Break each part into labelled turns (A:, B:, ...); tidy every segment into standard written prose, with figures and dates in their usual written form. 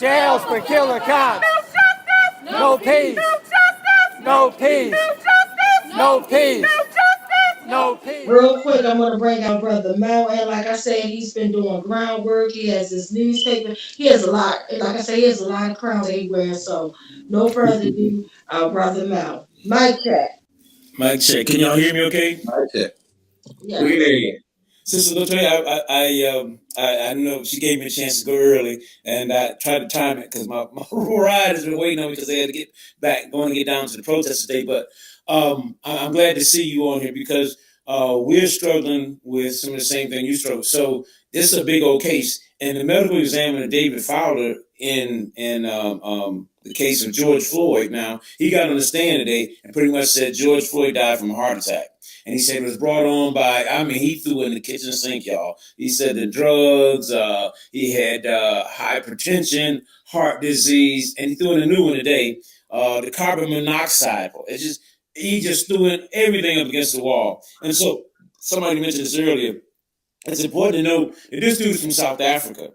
A: Jails for killer cops.
B: No justice.
A: No peace.
B: No justice.
A: No peace.
B: No justice.
A: No peace.
B: No justice.
A: No peace.
C: Real quick, I'm gonna bring out Brother Mel, and like I said, he's been doing groundwork. He has his newspaper. He has a lot. Like I say, he has a lot of crowns that he wears. So, no further ado, Brother Mel. Mic check.
D: Mic check. Can y'all hear me? Okay.
E: Mic check.
C: Yeah.
E: We can hear you.
D: Sister Latoya, I know she gave me a chance to go early, and I tried to time it because my ride has been waiting on me because they had to get back, going to get down to the protest today. But I'm glad to see you on here because we're struggling with some of the same thing you struggle. So this is a big old case, and the medical examiner David Fowler in the case of George Floyd. Now he got on the stand today and pretty much said George Floyd died from a heart attack. And he said it was brought on by, he threw in the kitchen sink, y'all. He said the drugs, he had hypertension, heart disease, and he threw in a new one today, the carbon monoxide. He just threw in everything up against the wall. And so somebody mentioned this earlier. It's important to know that this dude is from South Africa.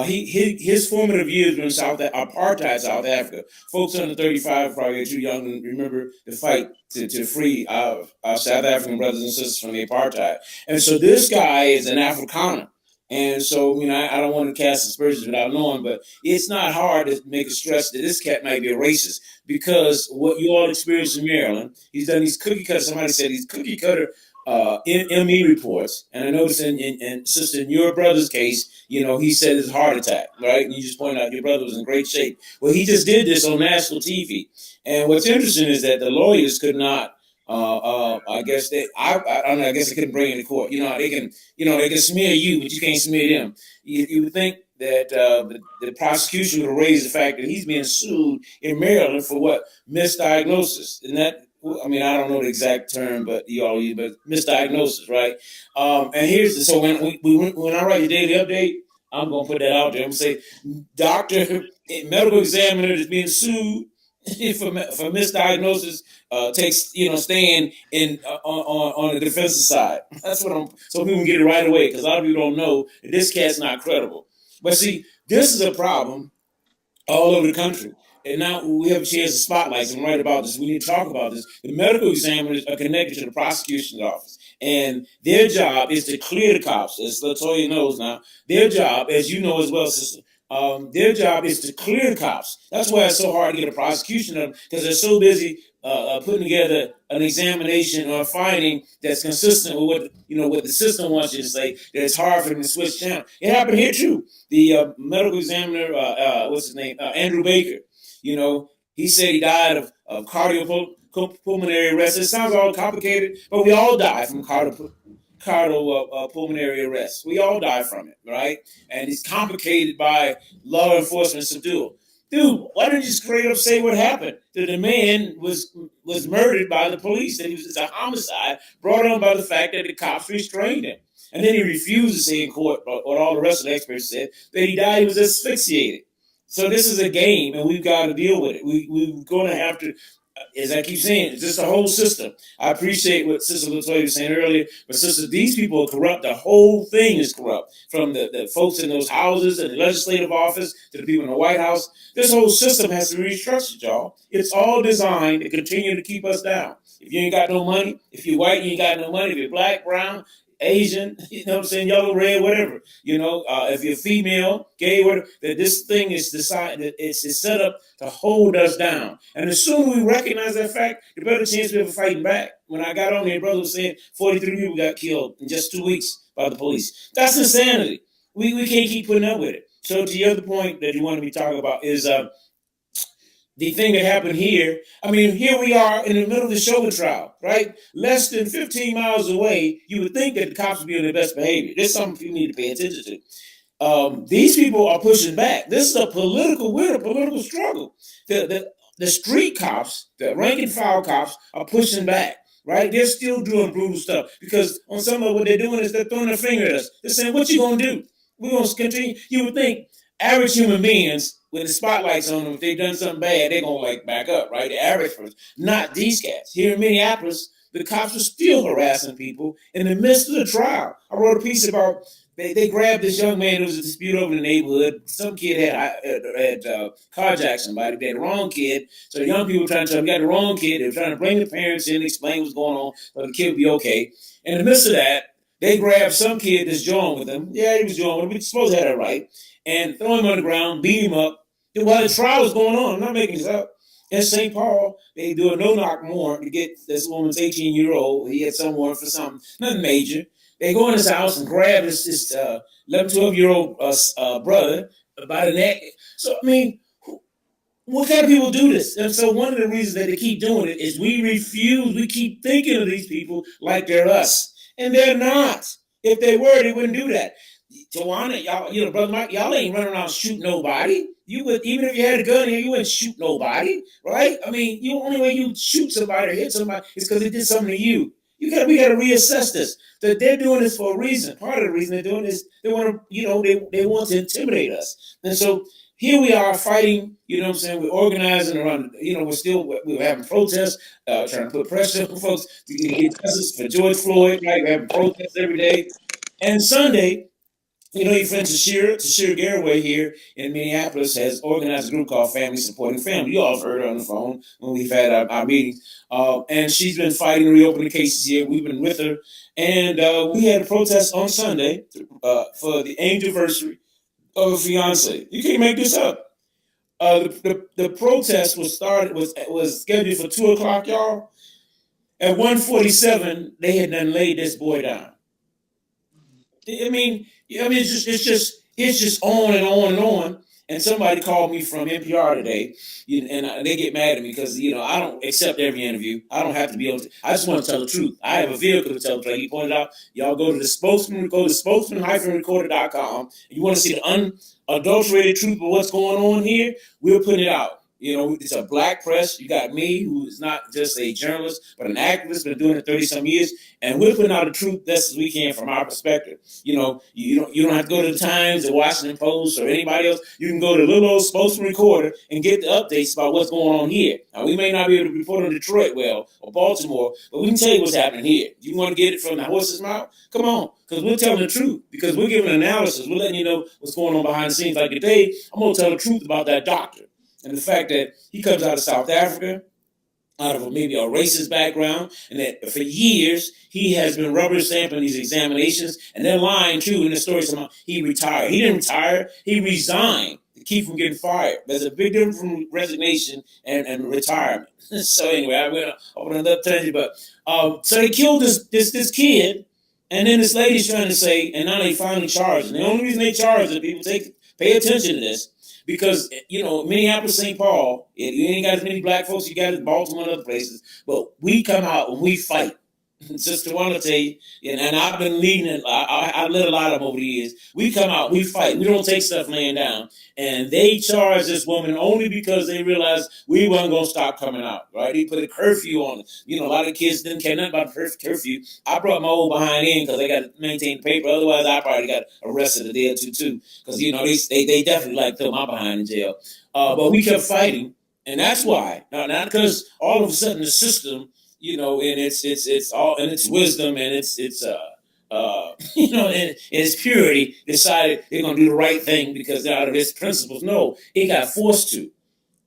D: His formative years were in apartheid South Africa. Folks under 35 probably are too young to remember the fight to free our South African brothers and sisters from the apartheid. And so this guy is an Afrikaner. And so, I don't want to cast aspersions without knowing, but it's not hard to make a stress that this cat might be a racist because what you all experienced in Maryland, he's done these cookie cutter, somebody said these cookie cutter ME reports, and I noticed in sister in your brother's case, he said it's a heart attack, right? And you just pointed out your brother was in great shape. Well, he just did this on national TV, and what's interesting is that the lawyers could not. I guess they couldn't bring it to court. They can smear you, but you can't smear them. You would think that the prosecution would raise the fact that he's being sued in Maryland for what misdiagnosis, and that. I don't know the exact term, but misdiagnosis, right? So when I write the daily update, I'm gonna put that out there. I'm gonna say, doctor, medical examiner is being sued for misdiagnosis. Takes stand in on the defensive side. That's what so people can get it right away because a lot of people don't know that this cat's not credible. But see, this is a problem all over the country. And now we have a chance to spotlight and write about this. We need to talk about this. The medical examiners are connected to the prosecution's office. And their job is to clear the cops. As Latoya knows now, their job, as you know as well, sister, their job is to clear the cops. That's why it's so hard to get a prosecution of them, because they're so busy putting together an examination or a finding that's consistent with what the system wants you to say, that it's hard for them to switch channel. It happened here too. The medical examiner, what's his name? Andrew Baker. He said he died of cardiopulmonary arrest. It sounds all complicated, but we all die from pulmonary arrest. We all die from it, right? And it's complicated by law enforcement subdual. Dude, why don't you just straight up say what happened? That the man was murdered by the police, that it's a homicide brought on by the fact that the cops restrained him. And then he refused to say in court what all the rest of the experts said, that he died, he was asphyxiated. So this is a game, and we've got to deal with it. We're going to have to, as I keep saying, it's just the whole system. I appreciate what Sister Latoya was saying earlier, but sister, these people are corrupt. The whole thing is corrupt, from the folks in those houses and the legislative office to the people in the White House. This whole system has to be restructured, y'all. It's all designed to continue to keep us down. If you ain't got no money, if you're white, you ain't got no money. If you're black, brown, Asian, yellow, red, whatever, if you're female, gay, whatever, that this thing is decided, it's set up to hold us down. And the sooner we recognize that fact, the better chance we have of fighting back. When I got on here, brother was saying 43 people got killed in just 2 weeks by the police. That's insanity. We can't keep putting up with it. So to your other point that you wanted me to talk about is the thing that happened here. Here we are in the middle of the Chauvin trial, right? Less than 15 miles away, you would think that the cops would be on their best behavior. There's something you need to pay attention to. These people are pushing back. We're in a political struggle. The street cops, the rank and file cops, are pushing back, right? They're still doing brutal stuff because on some of what they're doing is they're throwing their finger at us. They're saying, what you gonna do? We're gonna continue. You would think average human beings, with the spotlights on them, if they've done something bad, they're going to back up, right? The average person. Not these cats. Here in Minneapolis, the cops are still harassing people in the midst of the trial. I wrote a piece about They grabbed this young man. There was a dispute over the neighborhood. Some kid had carjacked somebody. They had the wrong kid. So the young people were trying to tell them, we got the wrong kid. They were trying to bring the parents in, explain what's going on, so the kid would be okay. In the midst of that, they grabbed some kid that's joined with them. Yeah, he was joined with them. We supposed to have that right. And throw him on the ground, beat him up. While the trial was going on, I'm not making this up. In St. Paul, they do a no-knock warrant to get this woman's 18-year-old. He had some warrant for something, nothing major. They go in his house and grab this 11, 12-year-old brother by the neck. So, I mean, what kind of people do this? And so one of the reasons that they keep doing it is we keep thinking of these people like they're us. And they're not. If they were, they wouldn't do that. Tawana, y'all, Brother Mike, y'all ain't running around shooting nobody. You would, even if you had a gun here, you wouldn't shoot nobody, right? I mean, the only way you shoot somebody or hit somebody is because they did something to you. We got to reassess this. That they're doing this for a reason. Part of the reason they're doing this, they want to, they want to intimidate us. And so here we are fighting. You know what I'm saying? We're organizing around. We're having protests, trying to put pressure on folks to get justice for George Floyd. Right? We're having protests every day. And Sunday, your friend Tashira Garraway here in Minneapolis has organized a group called Family Supporting Family. You all have heard her on the phone when we've had our meetings. And she's been fighting to reopen the cases here. We've been with her. And we had a protest on Sunday for the anniversary of a fiance. You can't make this up. The protest was scheduled for 2:00, y'all. At 1:47, they had done laid this boy down. I mean, it's just on and on and on. And somebody called me from NPR today, and they get mad at me because I don't accept every interview. I don't have to be able to. I just want to tell the truth. I have a vehicle to tell the truth. He pointed out. Y'all go to spokesman-recorder.com. You want to see the unadulterated truth of what's going on here? We're putting it out. It's a black press. You got me, who is not just a journalist, but an activist, been doing it 30-some years, and we're putting out the truth best as we can from our perspective. You don't have to go to the Times, the Washington Post, or anybody else. You can go to little old Spokesman Recorder and get the updates about what's going on here. Now, we may not be able to report on Detroit or Baltimore, but we can tell you what's happening here. You want to get it from the horse's mouth? Come on, because we're telling the truth. Because we're giving analysis. We're letting you know what's going on behind the scenes. Like today, I'm going to tell the truth about that doctor. And the fact that he comes out of South Africa, out of maybe a racist background, and that for years he has been rubber stamping these examinations, and they're lying too in the story somehow. He retired. He didn't retire. He resigned to keep from getting fired. There's a big difference from resignation and retirement. So anyway, I went on another tangent, but so they killed this kid, and then this lady's trying to say, and now they finally charged. And the only reason they charged it, people pay attention to this. Because, Minneapolis, St. Paul, you ain't got as many black folks you got in Baltimore and other places, but we come out and we fight. Sister Wanda tell you, and I've been leading it, I led a lot of them over the years. We come out, we fight. We don't take stuff laying down. And they charged this woman only because they realized we weren't going to stop coming out, right? They put a curfew on it. A lot of kids didn't care nothing about the curfew. I brought my old behind in because they got to maintain the paper. Otherwise, I probably got arrested a day or two, too. Because, they definitely like throw my behind in jail. But we kept fighting. And that's why. Now, not because all of a sudden the system, and it's all in its wisdom and its in its purity, decided they're gonna do the right thing because they're out of its principles. No, it got forced to.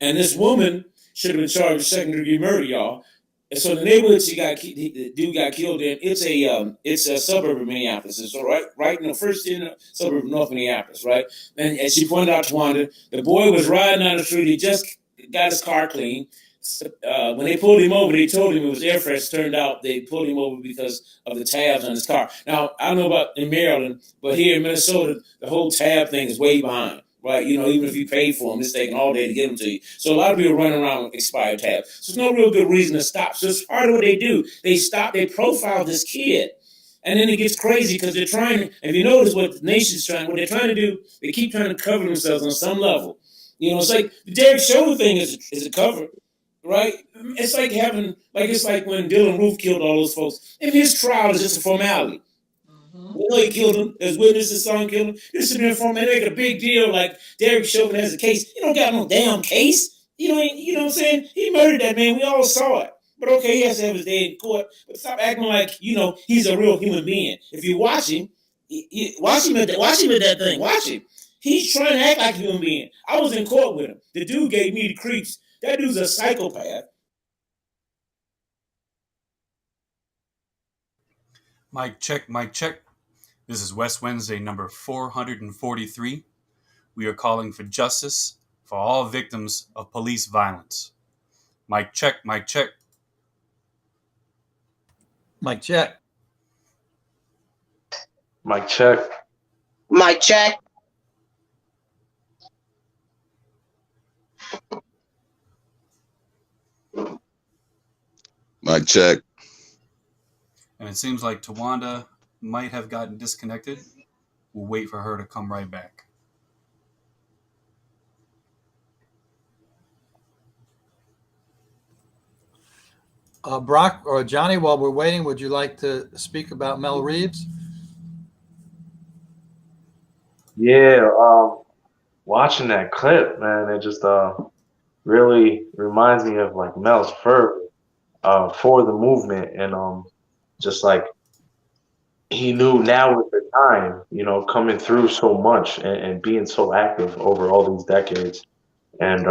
D: And this woman should have been charged with second-degree murder, y'all. And so the neighborhood the dude got killed in, it's a suburb of Minneapolis. It's right in the first suburb of North Minneapolis, right? And as she pointed out to Wanda, the boy was riding down the street. He just got his car clean. When they pulled him over, they told him it was air fresh. Turned out they pulled him over because of the tabs on his car. Now, I don't know about in Maryland, but here in Minnesota, the whole tab thing is way behind, right? Even if you pay for them, it's taking all day to get them to you. So a lot of people run around with expired tabs. So there's no real good reason to stop. So it's part of what they do. They profile this kid. And then it gets crazy because they're trying, if you notice what the nation's what they're trying to do, they keep trying to cover themselves on some level. It's like the Derek Chauvin thing is a cover. Right? It's like when Dylan Roof killed all those folks. If his trial is just a formality. Well, he killed him. As witnesses saw him kill him. This has been a formality. They make a big deal like Derek Chauvin has a case. You don't got no damn case. You know what I'm saying? He murdered that man. We all saw it. But okay, he has to have his day in court. But stop acting like, he's a real human being. If you watch him, Watch him at that. Watch him at that thing. Watch him. He's trying to act like a human being. I was in court with him. The dude gave me the creeps. That dude's a psychopath.
E: Mic check, mic check. This is West Wednesday number 443. We are calling for justice for all victims of police violence. Mic check, mic check.
A: Mic check.
F: Mic check.
C: Mic check.
G: Mic check.
E: And it seems like Tawanda might have gotten disconnected. We'll wait for her to come right back.
A: Brock or Johnny, while we're waiting, would you like to speak about Mel Reeves?
F: Yeah, watching that clip, man, it just really reminds me of like Mel's fervor for the movement, and just like he knew now was the time, coming through so much and being so active over all these decades, and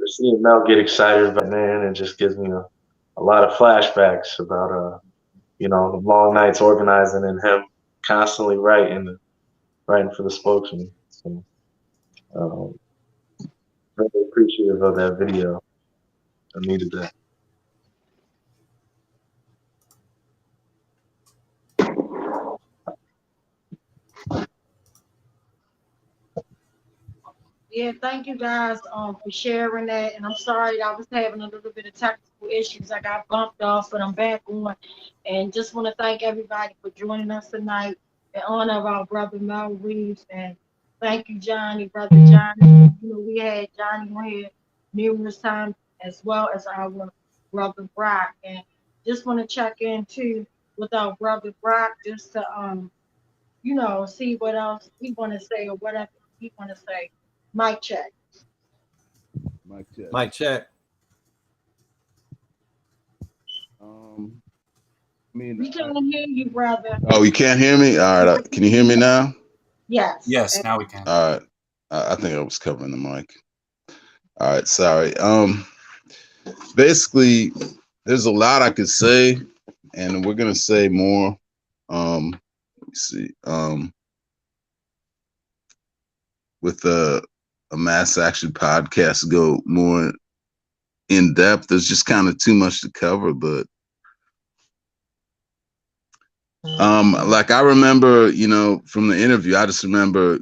F: seeing Mel get excited about it, man, it just gives me a lot of flashbacks about the long nights organizing and him constantly writing for the spokesman. So, really appreciative of that video. I needed that.
C: Yeah, thank you guys for sharing that. And I'm sorry I was having a little bit of technical issues. I got bumped off, but I'm back on. And just want to thank everybody for joining us tonight in honor of our brother Mel Reeves. And thank you, Johnny, brother Johnny. We had Johnny on here numerous times, as well as our brother Brock. And just want to check in too with our brother Brock, just to see what else he want to say or whatever he want to say. Mic check.
G: Mic check.
A: Mic check.
C: We can't hear you, brother.
G: Oh, you can't hear me? All right. Can you hear me now?
C: Yes.
E: Yes, now we can.
G: All right. I think I was covering the mic. All right. Sorry. Basically, there's a lot I could say, and we're gonna say more. Let me see. With a Mass Action podcast, go more in depth. There's just kind of too much to cover, but like I remember, from the interview, I just remember,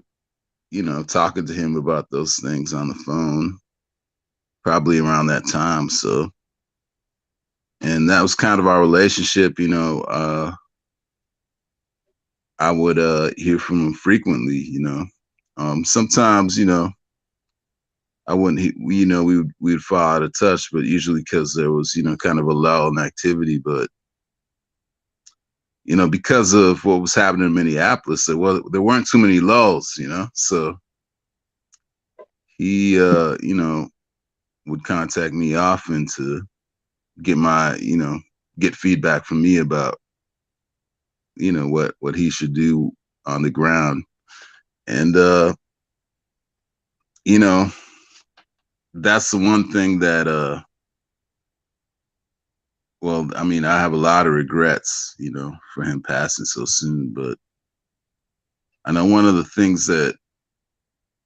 G: talking to him about those things on the phone, probably around that time. So, and that was kind of our relationship, I would hear from him frequently, sometimes, I wouldn't, we would fall out of touch, but usually because there was, kind of a lull in activity, but because of what was happening in Minneapolis, there weren't too many lulls, so he, would contact me often to get get feedback from me about, what he should do on the ground. And, that's the one thing that, I have a lot of regrets, for him passing so soon, but I know one of the things that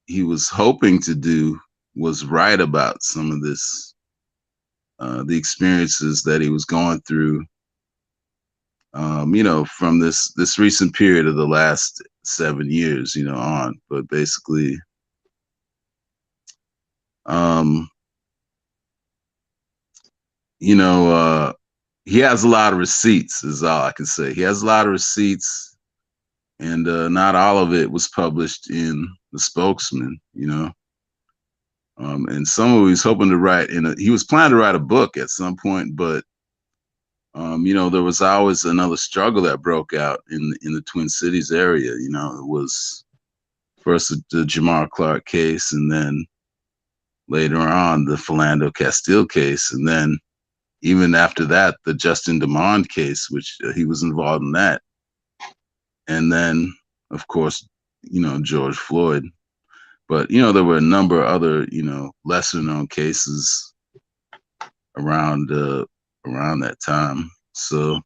G: he was hoping to do was write about some of this, the experiences that he was going through, from this recent period of the last 7 years, on, but basically, he has a lot of receipts, is all I can say. He has a lot of receipts, and not all of it was published in the Spokesman, and some of it he was hoping to write he was planning to write a book at some point, but there was always another struggle that broke out in the Twin Cities area. It was first the Jamar Clark case, and then later on the Philando Castile case, and then even after that, the Justin DeMond case, which he was involved in that. and then of course, George Floyd. But there were a number of other, lesser known cases around that time. So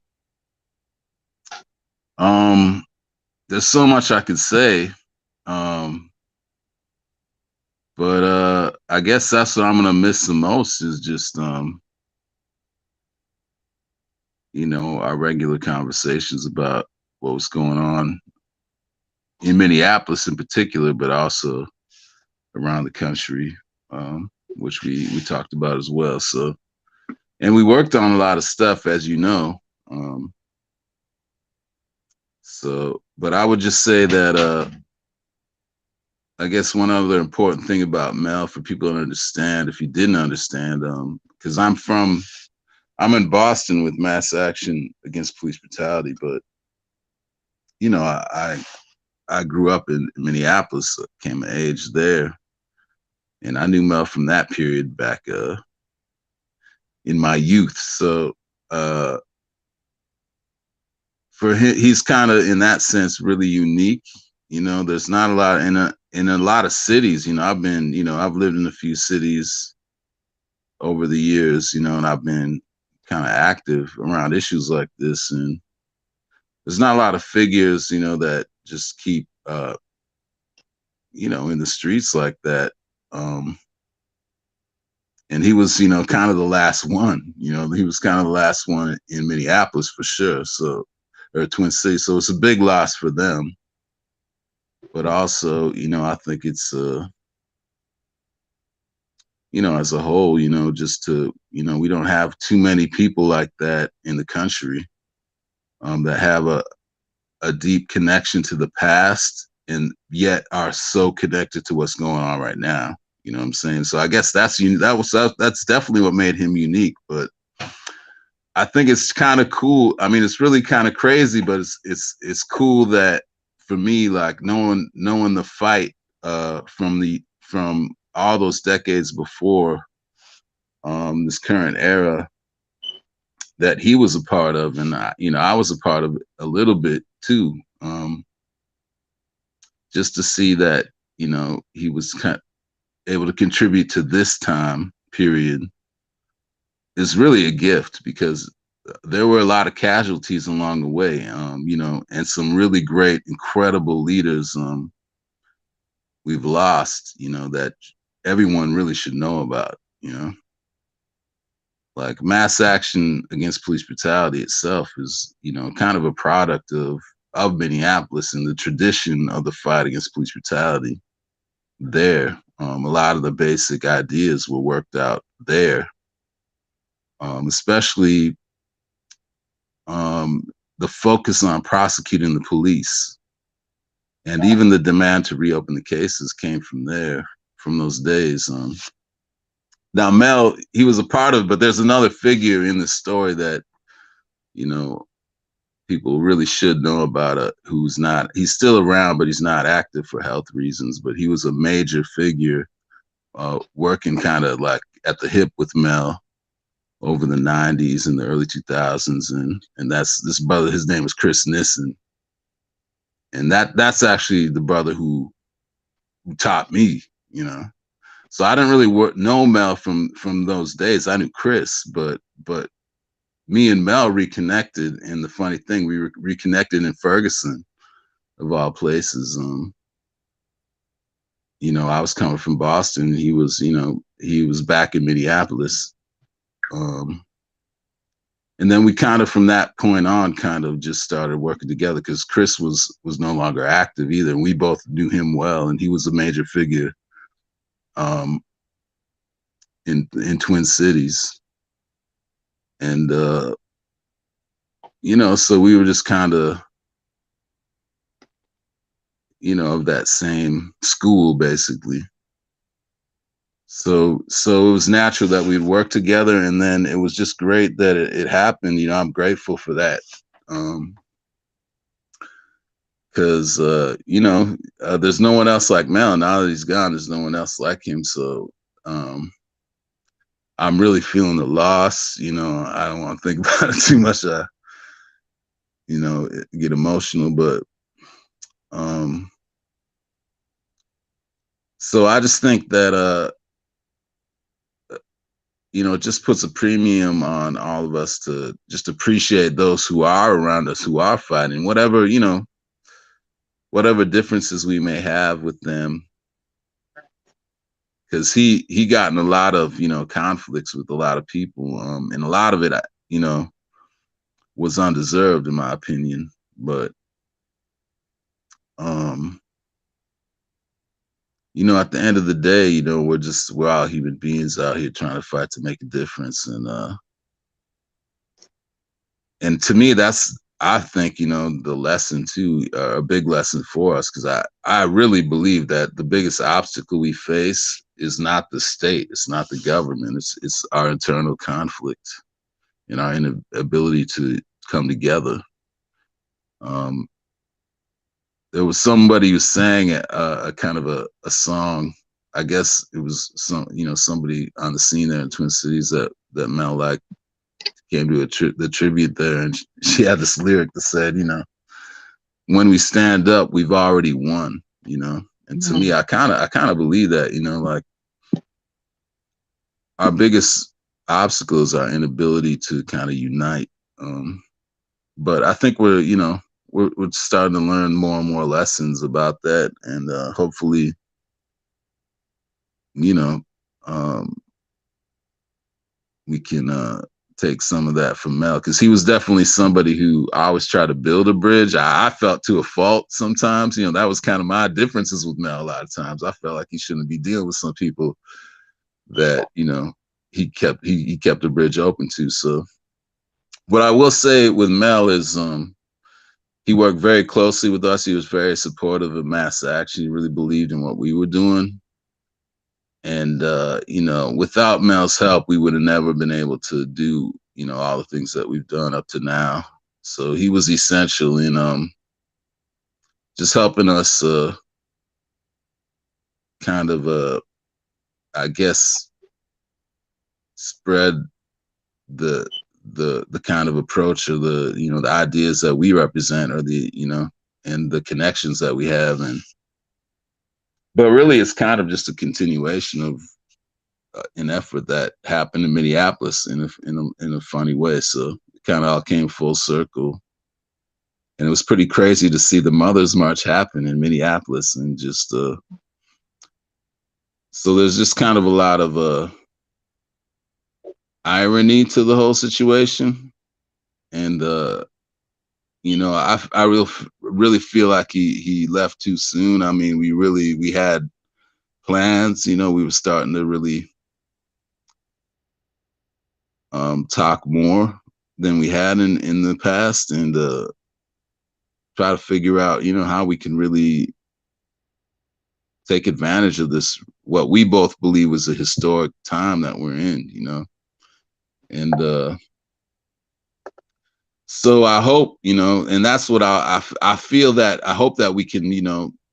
G: there's so much I could say. But I guess that's what I'm gonna miss the most is just our regular conversations about what was going on in Minneapolis in particular, but also around the country, which we talked about as well. So, and we worked on a lot of stuff, as you know. But I would just say that I guess one other important thing about Mel for people to understand, if you didn't understand, because I'm in Boston with Mass Action Against Police Brutality, but I grew up in Minneapolis, came of age there, and I knew Mel from that period back in my youth. So for him, he's kind of in that sense really unique. There's not a lot in a lot of cities. I've lived in a few cities over the years, and I've been kind of active around issues like this, and there's not a lot of figures, that just keep, in the streets like that. And he was, kind of the last one. He was kind of the last one in Minneapolis for sure. So, or Twin Cities. So it's a big loss for them. But also, I think it's, as a whole, just to, we don't have too many people like that in the country that have a deep connection to the past and yet are so connected to what's going on right now. You know what I'm saying? So I guess that's definitely what made him unique. But I think it's kind of cool. I mean, it's really kind of crazy, but it's cool that for me, like knowing the fight from all those decades before this current era that he was a part of, and I was a part of it a little bit too. Just to see that he was able to contribute to this time period is really a gift, because there were a lot of casualties along the way, and some really great, incredible leaders we've lost, that everyone really should know about, like Mass Action Against Police Brutality itself is, kind of a product of Minneapolis and the tradition of the fight against police brutality there. A lot of the basic ideas were worked out there, especially the focus on prosecuting the police, and even the demand to reopen the cases came from there, from those days. Now Mel, he was a part of it, but there's another figure in the story that people really should know about, he's still around, but he's not active for health reasons, but he was a major figure working kind of like at the hip with Mel over the 90s and the early 2000s. And that's this brother, his name is Chris Nissen. And that's actually the brother who taught me, So I didn't really know Mel from those days. I knew Chris, but me and Mel reconnected, and the funny thing, we reconnected in Ferguson, of all places. I was coming from Boston. He was back in Minneapolis. And then we kind of, from that point on, kind of just started working together, because Chris was no longer active either. And we both knew him well, and he was a major figure in Twin Cities. And, so we were just kind of, of that same school, basically. So it was natural that we'd work together, and then it was just great that it happened. I'm grateful for that. Because, there's no one else like Mel. Now that he's gone, there's no one else like him. So, I'm really feeling the loss. I don't want to think about it too much. Get emotional, but So I just think that it just puts a premium on all of us to just appreciate those who are around us, who are fighting, whatever differences we may have with them. Because he got in a lot of conflicts with a lot of people, and a lot of it was undeserved in my opinion. But at the end of the day, we're all human beings out here trying to fight to make a difference, and to me I think the lesson too, a big lesson for us, because I really believe that the biggest obstacle we face is not the state, it's not the government, it's our internal conflict and our inability to come together. There was somebody who sang a kind of a song. I guess it was somebody on the scene there in Twin Cities that Mel like came to the tribute there, and she had this lyric that said, when we stand up, we've already won, And to me, I kind of believe that, like our biggest obstacle is our inability to kind of unite. But I think we're starting to learn more and more lessons about that, and hopefully, we can take some of that from Mel, because he was definitely somebody who I always tried to build a bridge. I felt to a fault sometimes. That was kind of my differences with Mel. A lot of times I felt like he shouldn't be dealing with some people that he kept the bridge open to. So what I will say with Mel is he worked very closely with us. He was very supportive of mass action. He really believed in what we were doing. And, without Mel's help, we would have never been able to do, all the things that we've done up to now. So he was essential in just helping us kind of, I guess, spread the kind of approach, or the ideas that we represent, or and the connections that we have. But really, it's kind of just a continuation of an effort that happened in Minneapolis in a funny way. So it kind of all came full circle, and it was pretty crazy to see the Mothers March happen in Minneapolis, and just so there's just kind of a lot of irony to the whole situation, and I really feel like he left too soon. I mean, we had plans. We were starting to really talk more than we had in the past, and try to figure out how we can really take advantage of this, what we both believe was a historic time that we're in, and so I hope, and that's what I feel, that I hope that we can,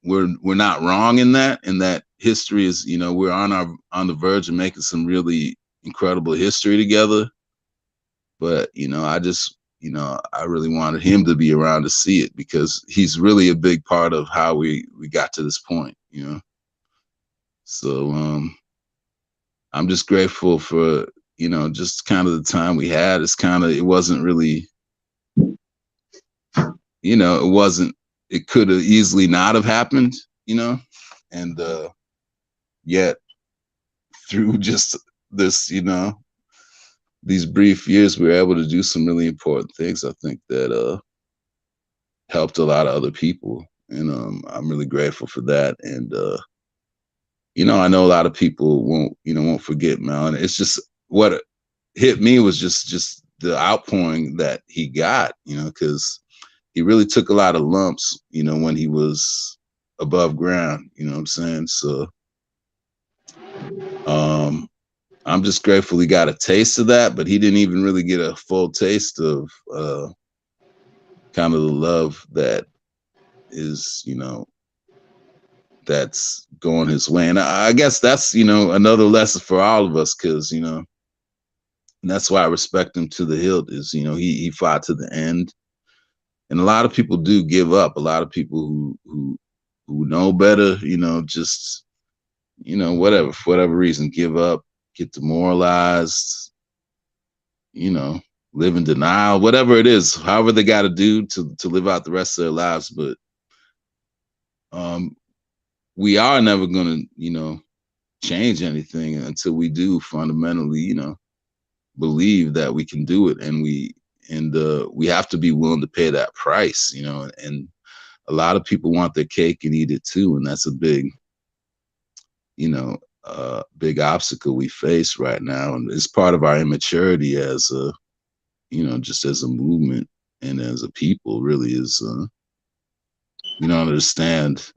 G: we're not wrong in that history is, we're on the verge of making some really incredible history together. But, I just, I really wanted him to be around to see it, because he's really a big part of how we got to this point, So I'm just grateful for, just kind of the time we had. It wasn't really, it could have easily not have happened, and yet through just this, these brief years, we were able to do some really important things, I think, that helped a lot of other people, and I'm really grateful for that. And I know a lot of people won't forget Mel, and it's just what hit me was just the outpouring that he got, because he really took a lot of lumps, when he was above ground, you know what I'm saying? So I'm just grateful he got a taste of that, but he didn't even really get a full taste of kind of the love that is, that's going his way. And I guess that's, another lesson for all of us, because, and that's why I respect him to the hilt, is, he fought to the end. and a lot of people do give up. A lot of people who know better, just whatever, for whatever reason, give up, get demoralized, live in denial, whatever it is, however they got to do to live out the rest of their lives. But we are never going to, change anything until we do fundamentally, believe that we can do it, and we have to be willing to pay that price, and a lot of people want their cake and eat it too, and that's a big, big obstacle we face right now, and it's part of our immaturity as a, just as a movement and as a people. Really is we don't understand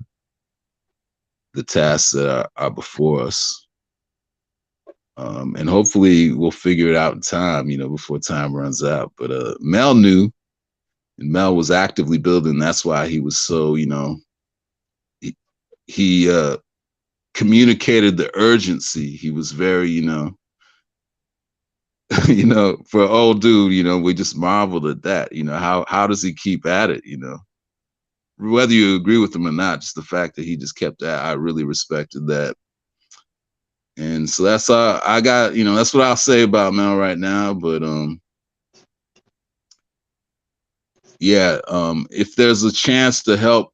G: the tasks that are before us. And hopefully we'll figure it out in time, before time runs out. But Mel knew, and Mel was actively building. That's why he was so, he communicated the urgency. He was very, for an old dude, we just marveled at that. How does he keep at it? Whether you agree with him or not, just the fact that he just kept at, I really respected that. And so that's all I got, that's what I'll say about Mel right now. But yeah, if there's a chance to help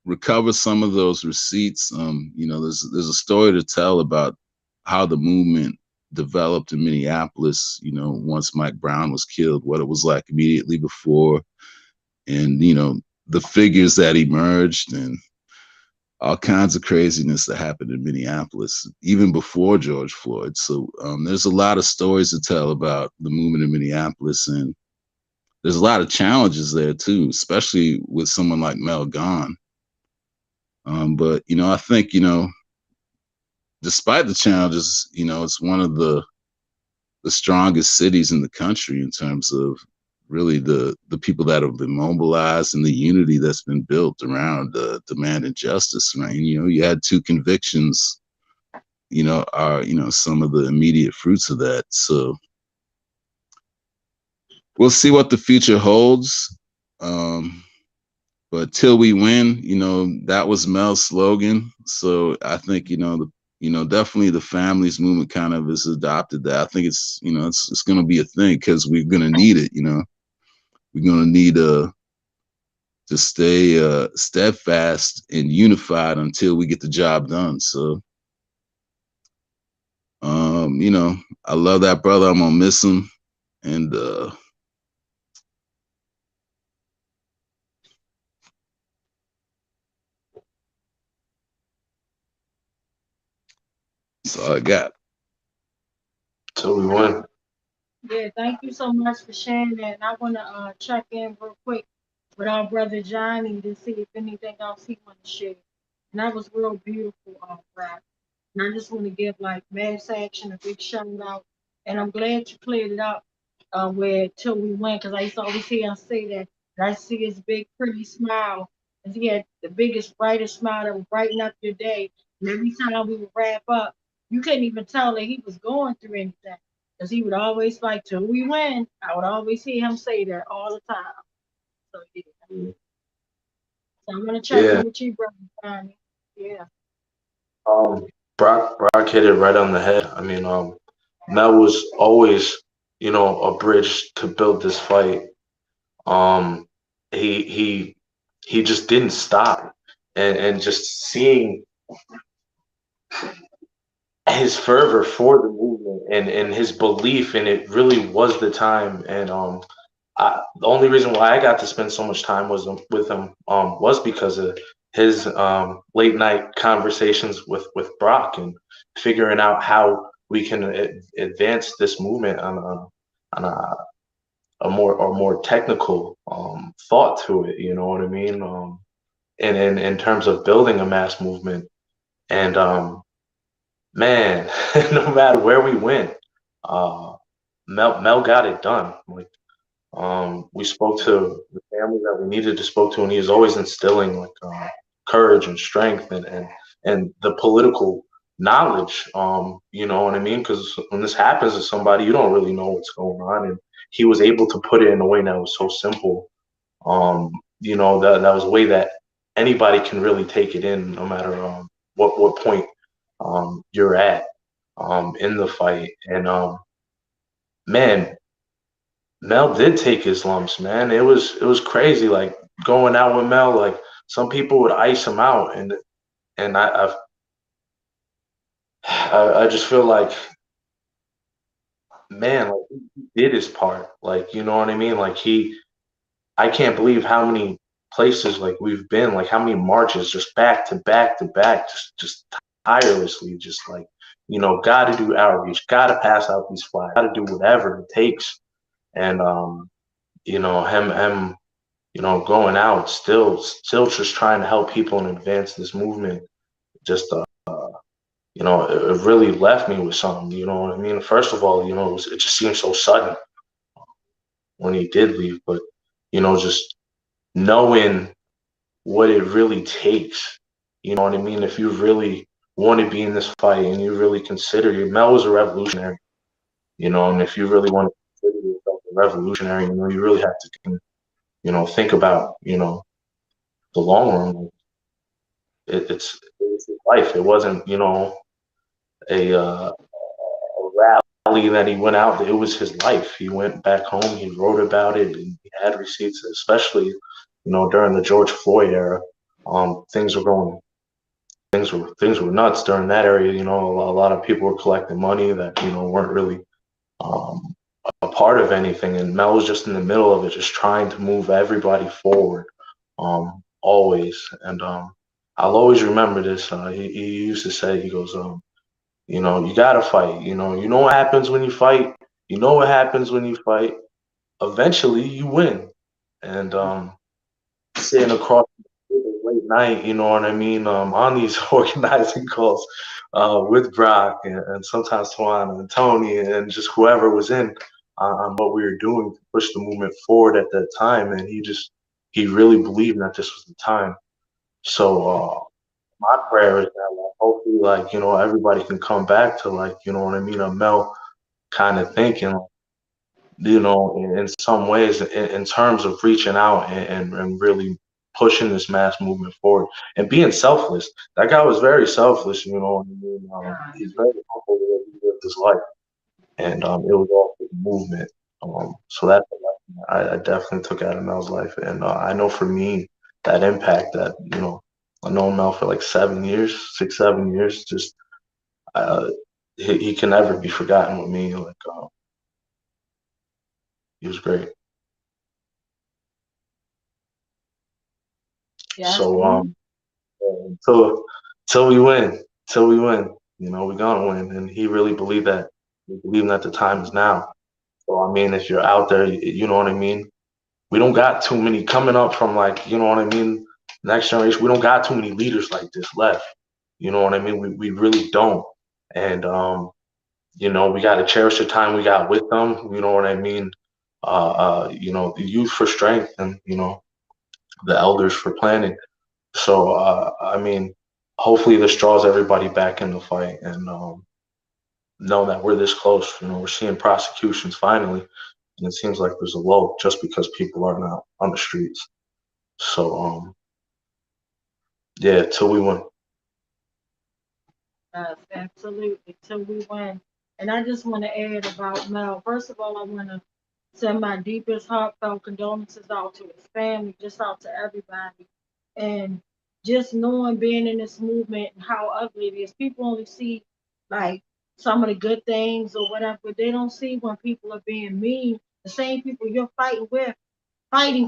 G: recover some of those receipts, there's a story to tell about how the movement developed in Minneapolis, once Mike Brown was killed, what it was like immediately before, and the figures that emerged, and all kinds of craziness that happened in Minneapolis, even before George Floyd. So there's a lot of stories to tell about the movement in Minneapolis, and there's a lot of challenges there too, especially with someone like Mel gone. But, I think, despite the challenges, it's one of the strongest cities in the country in terms of really the people that have been mobilized and the unity that's been built around demanding justice. Right? And, you had 2 convictions, are, some of the immediate fruits of that. So we'll see what the future holds. But till we win, that was Mel's slogan. So I think, definitely the families movement kind of has adopted that. I think it's, it's going to be a thing because we're going to need it, We're going to need to stay steadfast and unified until we get the job done. So, I love that brother. I'm going to miss him. And, that's all I got.
F: Till we win.
H: Yeah, thank you so much for sharing that. And I want to check in real quick with our brother Johnny to see if anything else he want to share. And that was real beautiful, rap. And I just want to give like Mass Action a big shout out. And I'm glad you cleared it up where till we went, because I used to always hear him say that. And I see his big pretty smile. And he had the biggest, brightest smile that would brighten up your day. And every time we would wrap up, you couldn't even tell that he was going through anything. Because he would always like, till we win. I would always hear him say that all the time. So, yeah. So I'm going to check in with you, brother Johnny. Yeah.
F: Brock hit it right on the head. I mean, Mel was always, a bridge to build this fight. He just didn't stop, and just seeing his fervor for the movement and his belief in it really was the time. And the only reason why I got to spend so much time with him was because of his late night conversations with Brock and figuring out how we can advance this movement on a more technical thought to it. You know what I mean? And in terms of building a mass movement, and man, no matter where we went, Mel got it done. Like, we spoke to the family that we needed to spoke to, and he was always instilling like courage and strength and the political knowledge. You know what I mean? Because when this happens to somebody, you don't really know what's going on, and he was able to put it in a way that was so simple You know, that was a way that anybody can really take it in, no matter what point you're at in the fight. And man, Mel did take his lumps, man. It was crazy. Like going out with Mel, like some people would ice him out, and I just feel like, man, like he did his part. Like, you know what I mean? Like I can't believe how many places like we've been, like how many marches just back to back to back, just tirelessly, just like, you know, got to do outreach, got to pass out these flyers, got to do whatever it takes. And you know, him, you know, going out still just trying to help people and advance this movement. Just you know, it really left me with something. You know what I mean? First of all, you know, it just seemed so sudden when he did leave, but you know, just knowing what it really takes. You know what I mean? If you really want to be in this fight and you really consider Mel was a revolutionary, you know, and if you really want to consider yourself a revolutionary, you know, you really have to, you know, think about, you know, the long run. It's his life. It wasn't, you know, a rally that he went out. It was his life. He went back home. He wrote about it. And he had receipts, especially, you know, during the George Floyd era. Things were going. Things were nuts during that area. You know, a lot of people were collecting money that, you know, weren't really um, a part of anything. And Mel was just in the middle of it, just trying to move everybody forward, always. And I'll always remember this. He used to say, he goes, you know, you gotta fight. You know what happens when you fight. You know what happens when you fight. Eventually, you win. And sitting across the table late night, you know what I mean, on these organizing calls with Brock and sometimes Tawana and Tony and just whoever was in on what we were doing to push the movement forward at that time. And he really believed that this was the time. So my prayer is that, like, hopefully, like, you know, everybody can come back to, like, you know what I mean, a Mel kind of thinking, you know, in some ways, in terms of reaching out and really pushing this mass movement forward and being selfless. That guy was very selfless, you know what I mean? He's very humble the way he lived his life, and it was all for the movement. So that's a lesson I definitely took out of Mel's life, and I know for me, that impact that, you know, I know Mel for like 7 years, 6, 7 years. Just uh, he can never be forgotten with me. Like he was great.
H: Yes.
F: So till we win, you know, we're gonna win. And he really believed that. He believed that the time is now. So I mean, if you're out there, you know what I mean. We don't got too many coming up from, like, you know what I mean. Next generation, we don't got too many leaders like this left. You know what I mean. We really don't. And you know, we got to cherish the time we got with them. You know what I mean. You know, the youth for strength, and, you know, the elders for planning. So I mean, hopefully this draws everybody back in the fight, and know that we're this close. You know, we're seeing prosecutions finally, and it seems like there's a lull just because people are not on the streets. So yeah, till we win.
H: Yes, absolutely. Till we win. And I just want to add about Mel. First of all, I want to send my deepest heartfelt condolences out to his family, just out to everybody. And just knowing being in this movement and how ugly it is, people only see like some of the good things or whatever, but they don't see when people are being mean. The same people you're fighting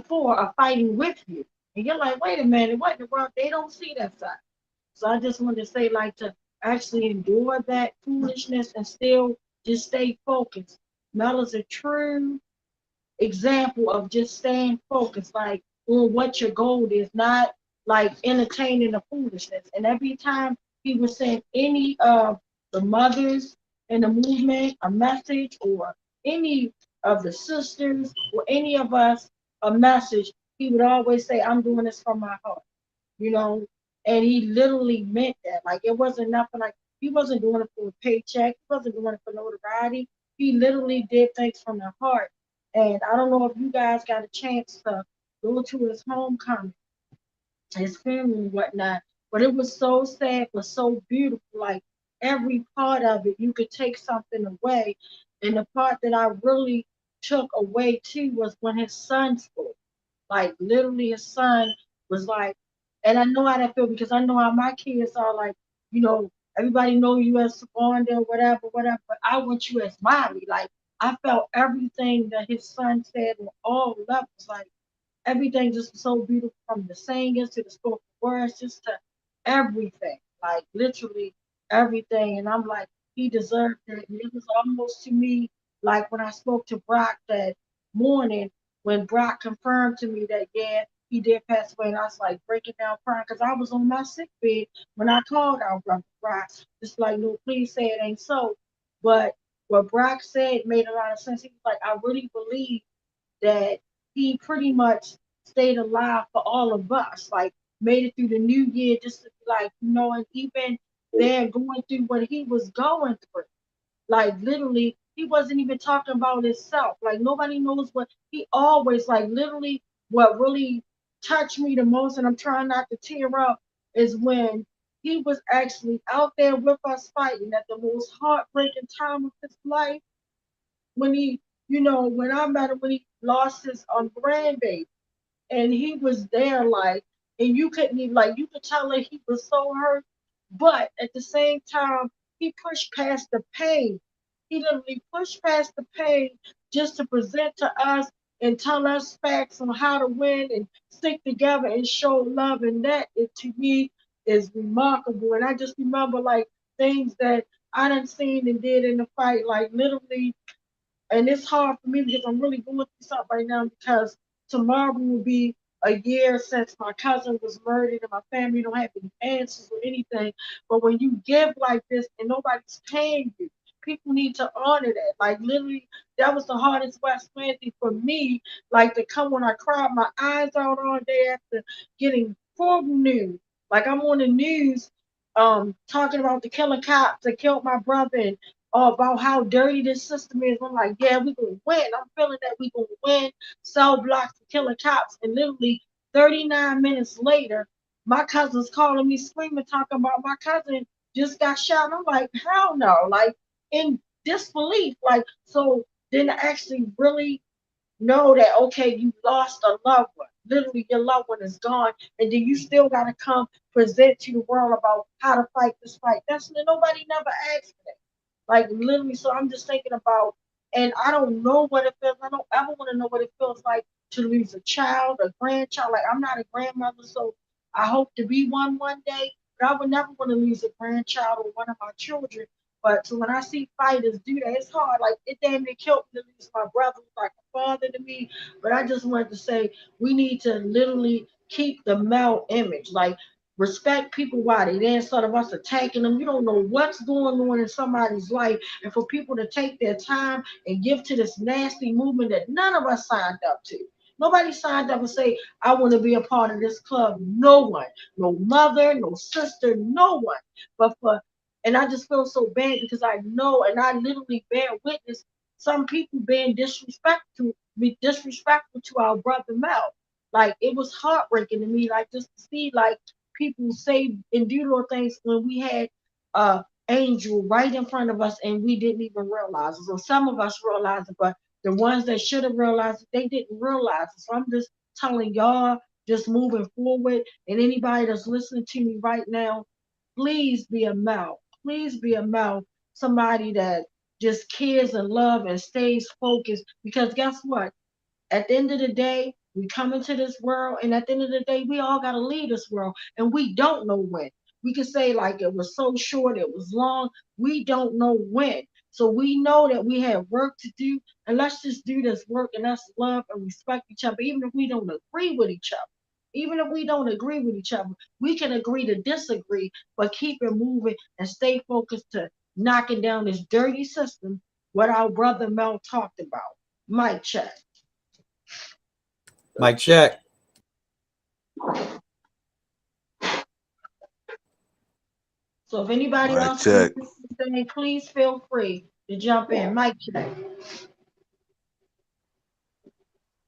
H: for, are fighting with you. And you're like, wait a minute, what in the world? They don't see that side. So I just wanted to say, like, to actually endure that foolishness and still just stay focused. Mel is a true example of just staying focused, like on what your goal is, not like entertaining the foolishness. And every time he would send any of the mothers in the movement a message, or any of the sisters or any of us a message, he would always say, I'm doing this from my heart, you know, and he literally meant that. Like, it wasn't nothing like, he wasn't doing it for a paycheck, he wasn't doing it for notoriety. He literally did things from the heart. And I don't know if you guys got a chance to go to his homecoming, his funeral and whatnot. But it was so sad, but so beautiful. Like every part of it, you could take something away. And the part that I really took away too was when his son spoke. Like literally, his son was like, and I know how that feel because I know how my kids are. Like, you know, everybody know you as Wanda, whatever, whatever. But I want you as mommy. Like I felt everything that his son said on all levels. Like everything just was so beautiful from the singing to the spoken words, just to everything, like literally everything. And I'm like, he deserved it. And it was almost to me like when I spoke to Brock that morning, when Brock confirmed to me that, yeah, he did pass away. And I was like breaking down crying because I was on my sick bed when I called our brother Brock. Just like, no, please say it ain't so. But what Brock said made a lot of sense. He was like, I really believe that he pretty much stayed alive for all of us, like made it through the new year just to be like, you know, and even there going through what he was going through. Like literally, he wasn't even talking about himself. Like nobody knows what he always like literally what really touched me the most, and I'm trying not to tear up, is when he was actually out there with us fighting at the most heartbreaking time of his life when he, you know, when I met him when he lost his grandbaby, and he was there like, and you couldn't even like, you could tell that he was so hurt, but at the same time, he pushed past the pain. He literally pushed past the pain just to present to us and tell us facts on how to win and stick together and show love, and that it, to me is remarkable. And I just remember like things that I done seen and did in the fight, like literally, and it's hard for me because I'm really going through something right now because tomorrow will be a year since my cousin was murdered and my family don't have any answers or anything. But when you give like this and nobody's paying you, people need to honor that. Like literally, that was the hardest West Plan thing for me. Like to come when I cried my eyes out all day after getting horrible news. Like I'm on the news, talking about the killer cops that killed my brother and about how dirty this system is. I'm like, yeah, we're gonna win. I'm feeling that we're gonna win, sell blocks to killer cops. And literally 39 minutes later, my cousin's calling me screaming, talking about my cousin just got shot. And I'm like, hell no, like in disbelief. Like, so then I actually really know that okay, you lost a loved one. Literally, your loved one is gone, and then you still gotta come present to the world about how to fight this fight. That's nobody never asked for that. Like literally, so I'm just thinking about, and I don't know what it feels. I don't ever want to know what it feels like to lose a child, a grandchild. Like I'm not a grandmother, so I hope to be one day. But I would never want to lose a grandchild or one of my children. But so when I see fighters do that, it's hard. Like it damn near killed me to lose my brother, who's like a father to me. But I just wanted to say we need to literally keep the male image. Like respect people while they're there instead of us attacking them. You don't know what's going on in somebody's life. And for people to take their time and give to this nasty movement that none of us signed up to. Nobody signed up and say, I want to be a part of this club. No one. No mother, no sister, no one. But for, and I just feel so bad because I know and I literally bear witness some people being disrespectful to our brother Mel. Like it was heartbreaking to me, like just to see like people say and do those things when we had angel right in front of us and we didn't even realize it. So some of us realized it, but the ones that should have realized it, they didn't realize it. So I'm just telling y'all, just moving forward, and anybody that's listening to me right now, please be a mouth. Please be a mouth. Somebody that just cares and love and stays focused. Because guess what? At the end of the day, we come into this world, and at the end of the day, we all got to leave this world, and we don't know when. We can say like it was so short, it was long. We don't know when. So we know that we have work to do, and let's just do this work and let's love and respect each other, even if we don't agree with each other. Even if we don't agree with each other, we can agree to disagree, but keep it moving and stay focused to knocking down this dirty system, what our brother Mel talked about. Mic check.
A: Mike check.
H: So if anybody
G: Mic
H: else
G: check.
H: wants to say, please feel free to jump in. Mic check.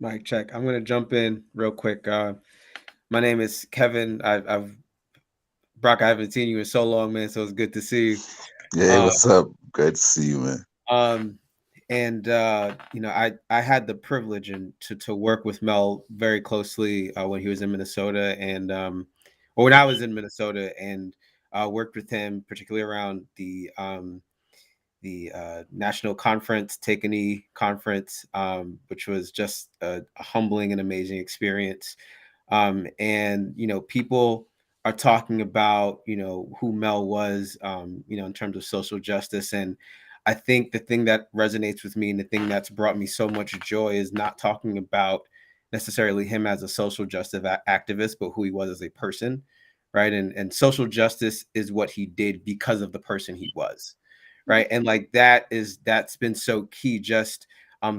I: Mic check. I'm gonna jump in real quick. My name is Kevin. I've Brock. I haven't seen you in so long, man. So it's good to see you.
G: Hey, what's up? Great to see you, man.
I: And you know, I had the privilege and to work with Mel very closely when he was in Minnesota, and or when I was in Minnesota, and worked with him particularly around the national conference, Take a Knee conference, which was just a humbling and amazing experience. And you know, people are talking about, you know, who Mel was, you know, in terms of social justice. And I think the thing that resonates with me and the thing that's brought me so much joy is not talking about necessarily him as a social justice activist, but who he was as a person, right? And social justice is what he did because of the person he was, right? And like that's been so key. Just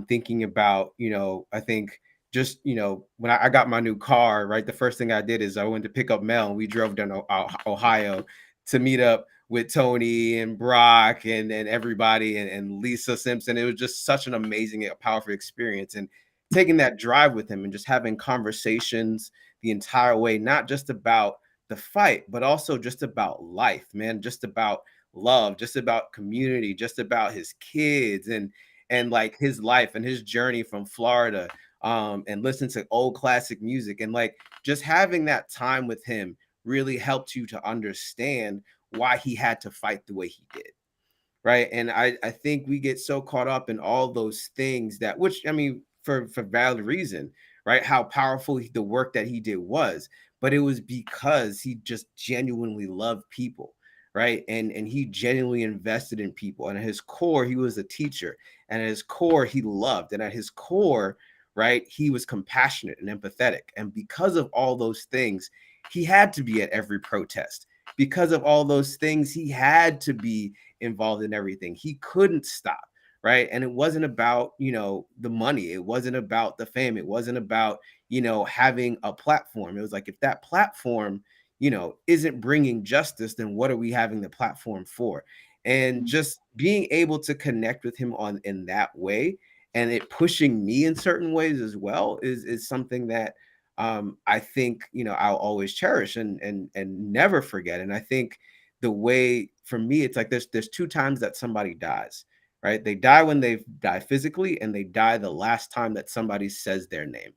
I: thinking about, you know, I think just, you know, when I got my new car, right, the first thing I did is I went to pick up Mel, and we drove down Ohio to meet up with Tony and Brock and everybody, and Lisa Simpson. It was just such an amazing, powerful experience. And taking that drive with him and just having conversations the entire way, not just about the fight, but also just about life, man, just about love, just about community, just about his kids and like his life and his journey from Florida, and listen to old classic music, and like just having that time with him really helped you to understand why he had to fight the way he did, right? And I think we get so caught up in all those things that, which I mean, for valid reason, right? How powerful the work that he did was, but it was because he just genuinely loved people, right? And he genuinely invested in people. And at his core, he was a teacher, and at his core, he loved, and at his core, right, he was compassionate and empathetic. And because of all those things, he had to be at every protest. Because of all those things, he had to be involved in everything. He couldn't stop, right? And it wasn't about, you know, the money. It wasn't about the fame. It wasn't about, you know, having a platform. It was like, if that platform, you know, isn't bringing justice, then what are we having the platform for? And just being able to connect with him on in that way, and it pushing me in certain ways as well, is something that I think, you know, I'll always cherish and never forget. And I think the way for me, it's like there's two times that somebody dies, right? They die when they die physically, and they die the last time that somebody says their name.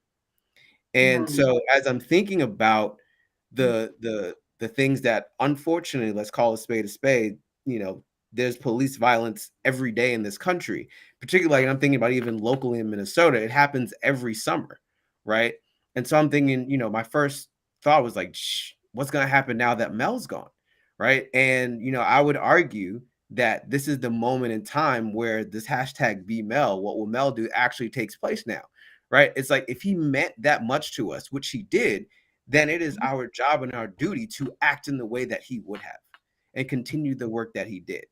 I: And so as I'm thinking about the things that, unfortunately, let's call a spade, you know, there's police violence every day in this country, particularly, like, I'm thinking about even locally in Minnesota, it happens every summer, right? And so I'm thinking, you know, my first thought was like, what's going to happen now that Mel's gone, right? And, you know, I would argue that this is the moment in time where this hashtag be Mel, what will Mel do, actually takes place now, right? It's like, if he meant that much to us, which he did, then it is our job and our duty to act in the way that he would have and continue the work that he did.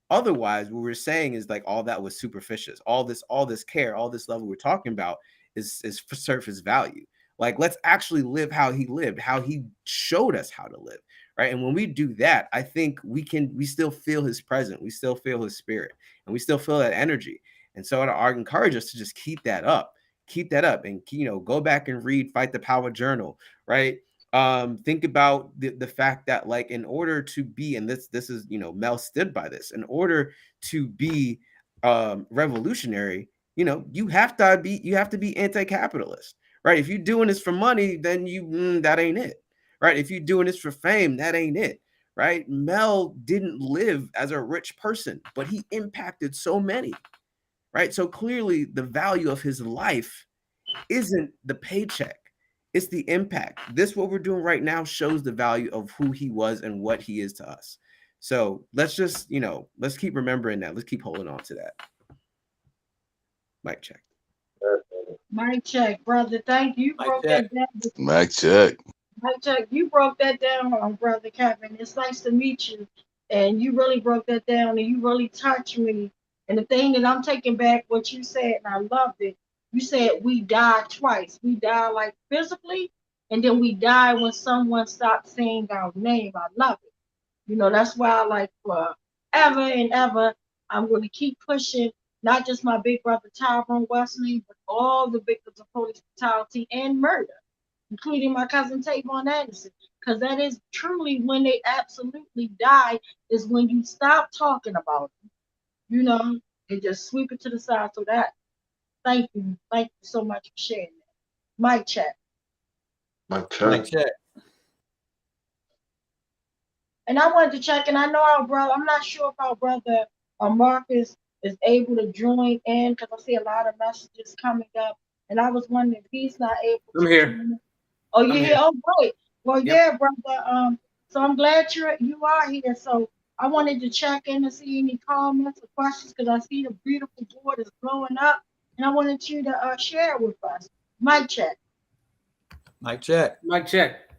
I: Otherwise, what we're saying is like all that was superficial. All this care, all this level we're talking about is for surface value. Like, let's actually live how he lived, how he showed us how to live, right? And when we do that, I think we still feel his presence, we still feel his spirit, and we still feel that energy. And so I encourage us to just keep that up, and, you know, go back and read Fight the Power Journal, right? Think about the fact that, like, in order to be, and this is, you know, Mel stood by this, in order to be revolutionary, you know, you have to be anti-capitalist, right? If you're doing this for money, then that ain't it, right? If you're doing this for fame, that ain't it, right? Mel didn't live as a rich person, but he impacted so many, right? So clearly the value of his life isn't the paycheck, it's the impact. This, what we're doing right now, shows the value of who he was and what he is to us. So let's just, you know, let's keep remembering that. Let's keep holding on to that. Mic check.
H: Mic check, brother. Thank you.
A: Mic
H: Broke
A: check.
H: that down.
G: Mic check.
H: Mic check. You broke that down, brother Kevin. It's nice to meet you. And you really broke that down, and you really touched me. And the thing that I'm taking back what you said, and I loved it. You said we die twice. We die like physically, and then we die when someone stops saying our name. I love it. You know, that's why I like forever and ever, I'm going to keep pushing, not just my big brother Tyrone Wesley, but all the victims of police brutality and murder, including my cousin Tavon Anderson, because that is truly when they absolutely die, is when you stop talking about them, and just sweep it to the side. So that, thank you so much for sharing that. Mic check.
F: Mike
A: Mike
F: check.
A: check.
H: And I wanted to check, and I know our brother, I'm not sure if our brother Marcus is able to join in because I see a lot of messages coming up. And I was wondering if he's not able to.
J: I'm here.
H: Join. Oh, you're
J: I'm
H: here?
J: here.
H: Oh, great. Well,
J: Yep.
H: yeah, brother. So I'm glad you are here. So I wanted to check in to see any comments or questions because I see the beautiful board is blowing up. And I wanted you to share with us. Mic check.
A: Mike check.
J: Mic check.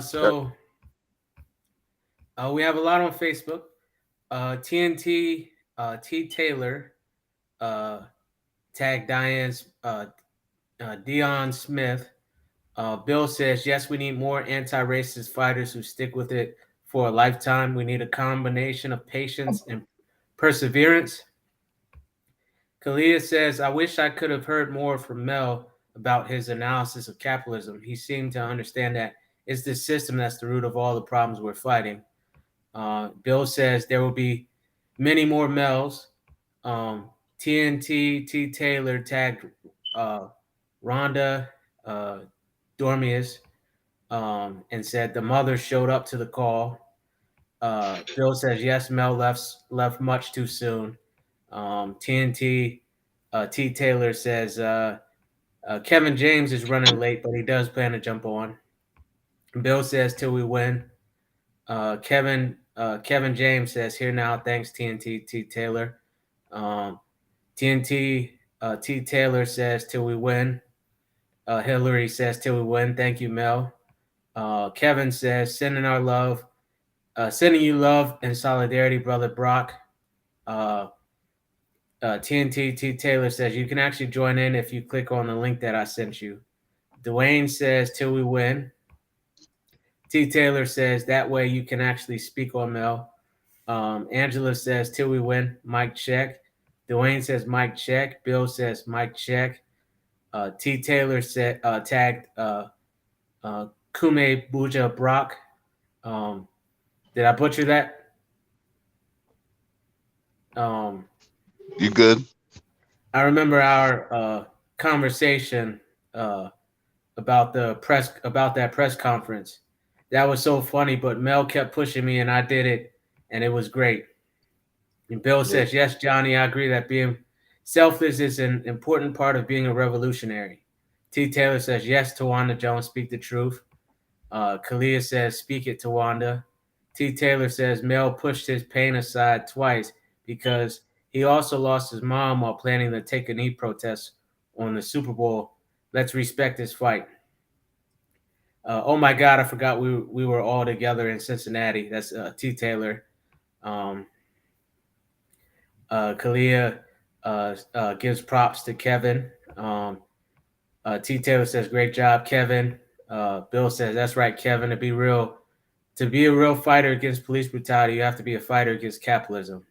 J: So we have a lot on Facebook. TNT T Taylor tagged Dion Smith. Bill says, yes, we need more anti-racist fighters who stick with it for a lifetime. We need a combination of patience and perseverance. Kalia says, I wish I could have heard more from Mel about his analysis of capitalism. He seemed to understand that it's the system that's the root of all the problems we're fighting. Bill says there will be many more Mels. TNT T Taylor tagged Rhonda Dormius and said the mother showed up to the call. Bill says yes, Mel left much too soon. TNT T Taylor says Kevin James is running late, but he does plan to jump on. Bill says till we win. Kevin James says here now. Thanks TNT T Taylor. TNT T Taylor says till we win. Hillary says till we win. Thank you, Mel. Kevin says sending you love and solidarity, brother Brock. TNT T Taylor says you can actually join in if you click on the link that I sent you. Dwayne says till we win. T Taylor says that way you can actually speak on Mel. Angela says till we win. Mic check. Dwayne says mic check. Bill says mic check. T Taylor said tagged Kume Buja Brock. Did I butcher that?
G: You good?
J: I remember our conversation about that press conference. That was so funny, but Mel kept pushing me and I did it, and it was great. And Bill says, yes, Johnny, I agree that being selfless is an important part of being a revolutionary. T. Taylor says, yes, Tawanda Jones, speak the truth. Kalia says, speak it, Tawanda. T. Taylor says, Mel pushed his pain aside twice because he also lost his mom while planning the Take a Knee protest on the Super Bowl. Let's respect his fight. Oh my God, I forgot we were all together in Cincinnati. That's T. Taylor. Kalia gives props to Kevin. T. Taylor says, great job, Kevin. Bill says, that's right, Kevin. To be a real fighter against police brutality, you have to be a fighter against capitalism.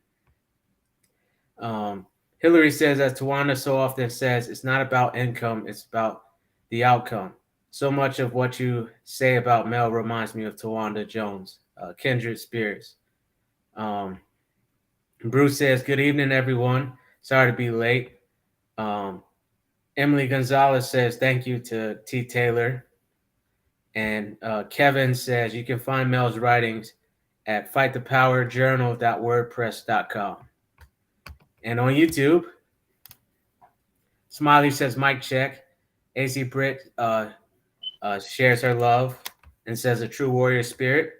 J: Hillary says, as Tawanda so often says, it's not about income, it's about the outcome. So much of what you say about Mel reminds me of Tawanda Jones, kindred spirits. Bruce says, good evening, everyone. Sorry to be late. Emily Gonzalez says, thank you to T. Taylor. And Kevin says, you can find Mel's writings at fightthepowerjournal.wordpress.com. And on YouTube, Smiley says, mic check. AC Britt shares her love and says, a true warrior spirit.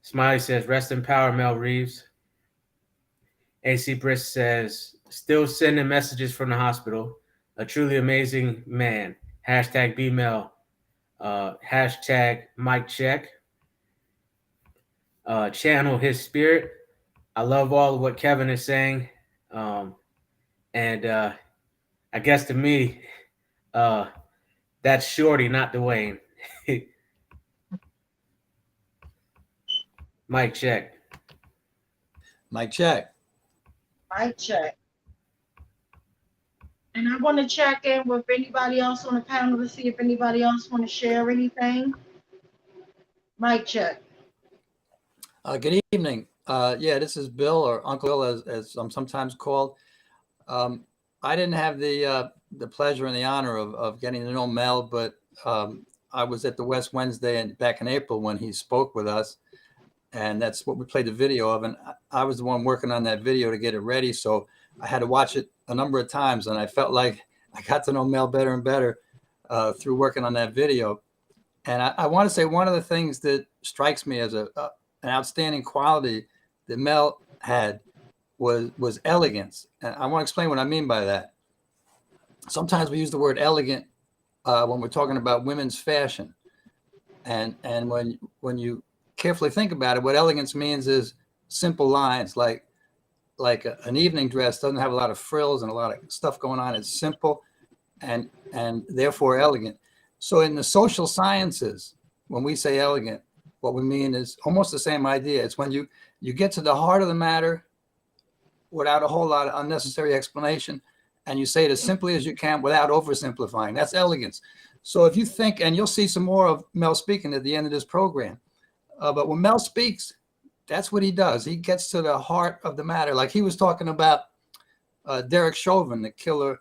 J: Smiley says, rest in power, Mel Reeves. AC Britt says, still sending messages from the hospital. A truly amazing man. Hashtag BMel. Hashtag mic check. Channel his spirit. I love all of what Kevin is saying. And I guess to me, that's Shorty, not Dwayne. Mic check.
A: Mike check.
H: Mic check. And I want to check in with anybody else on the panel to see if anybody else want to share anything. Mic check.
A: Good evening. Yeah, this is Bill, or Uncle Bill, as I'm sometimes called. I didn't have the pleasure and the honor of getting to know Mel, but I was at the West Wednesday back in April when he spoke with us, and that's what we played the video of. And I was the one working on that video to get it ready, so I had to watch it a number of times, and I felt like I got to know Mel better and better through working on that video. And I want to say one of the things that strikes me as an outstanding quality that Mel had was elegance. And I want to explain what I mean by that. Sometimes we use the word elegant when we're talking about women's fashion. And when you carefully think about it, what elegance means is simple lines, like an evening dress doesn't have a lot of frills and a lot of stuff going on. It's simple and therefore elegant. So in the social sciences, when we say elegant, what we mean is almost the same idea. It's when you get to the heart of the matter without a whole lot of unnecessary explanation, and you say it as simply as you can without oversimplifying. That's elegance. So if you think, and you'll see some more of Mel speaking at the end of this program, but when Mel speaks, that's what he does. He gets to the heart of the matter. Like he was talking about Derek Chauvin, the killer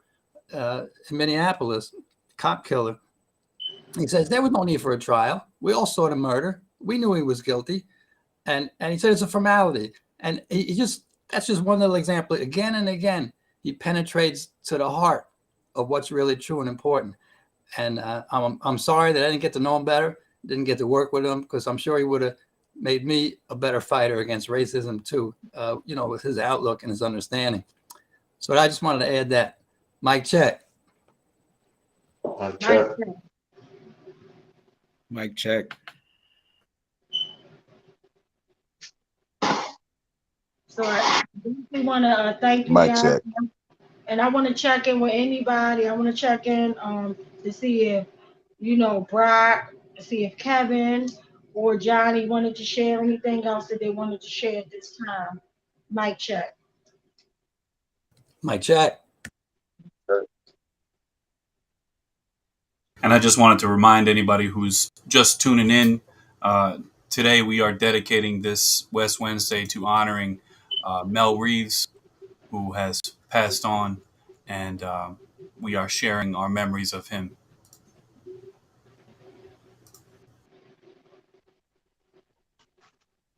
A: in Minneapolis, cop killer. He says, there was no need for a trial. We all saw the murder. We knew he was guilty. And he said it's a formality. And that's just one little example. Again and again, he penetrates to the heart of what's really true and important. And I'm sorry that I didn't get to know him better, didn't get to work with him, because I'm sure he would have made me a better fighter against racism too, with his outlook and his understanding. So I just wanted to add that. Mic check.
F: Mic check.
I: Mic check.
H: So I definitely want to thank you
G: Mic
H: guys.
G: check.
H: And I want to check in with anybody. I want to check in to see if, Brock, to see if Kevin or Johnny wanted to share anything else that they wanted to share at this time. Mic check.
A: Mic check.
E: And I just wanted to remind anybody who's just tuning in, today we are dedicating this West Wednesday to honoring Mel Reeves, who has passed on, and we are sharing our memories of him.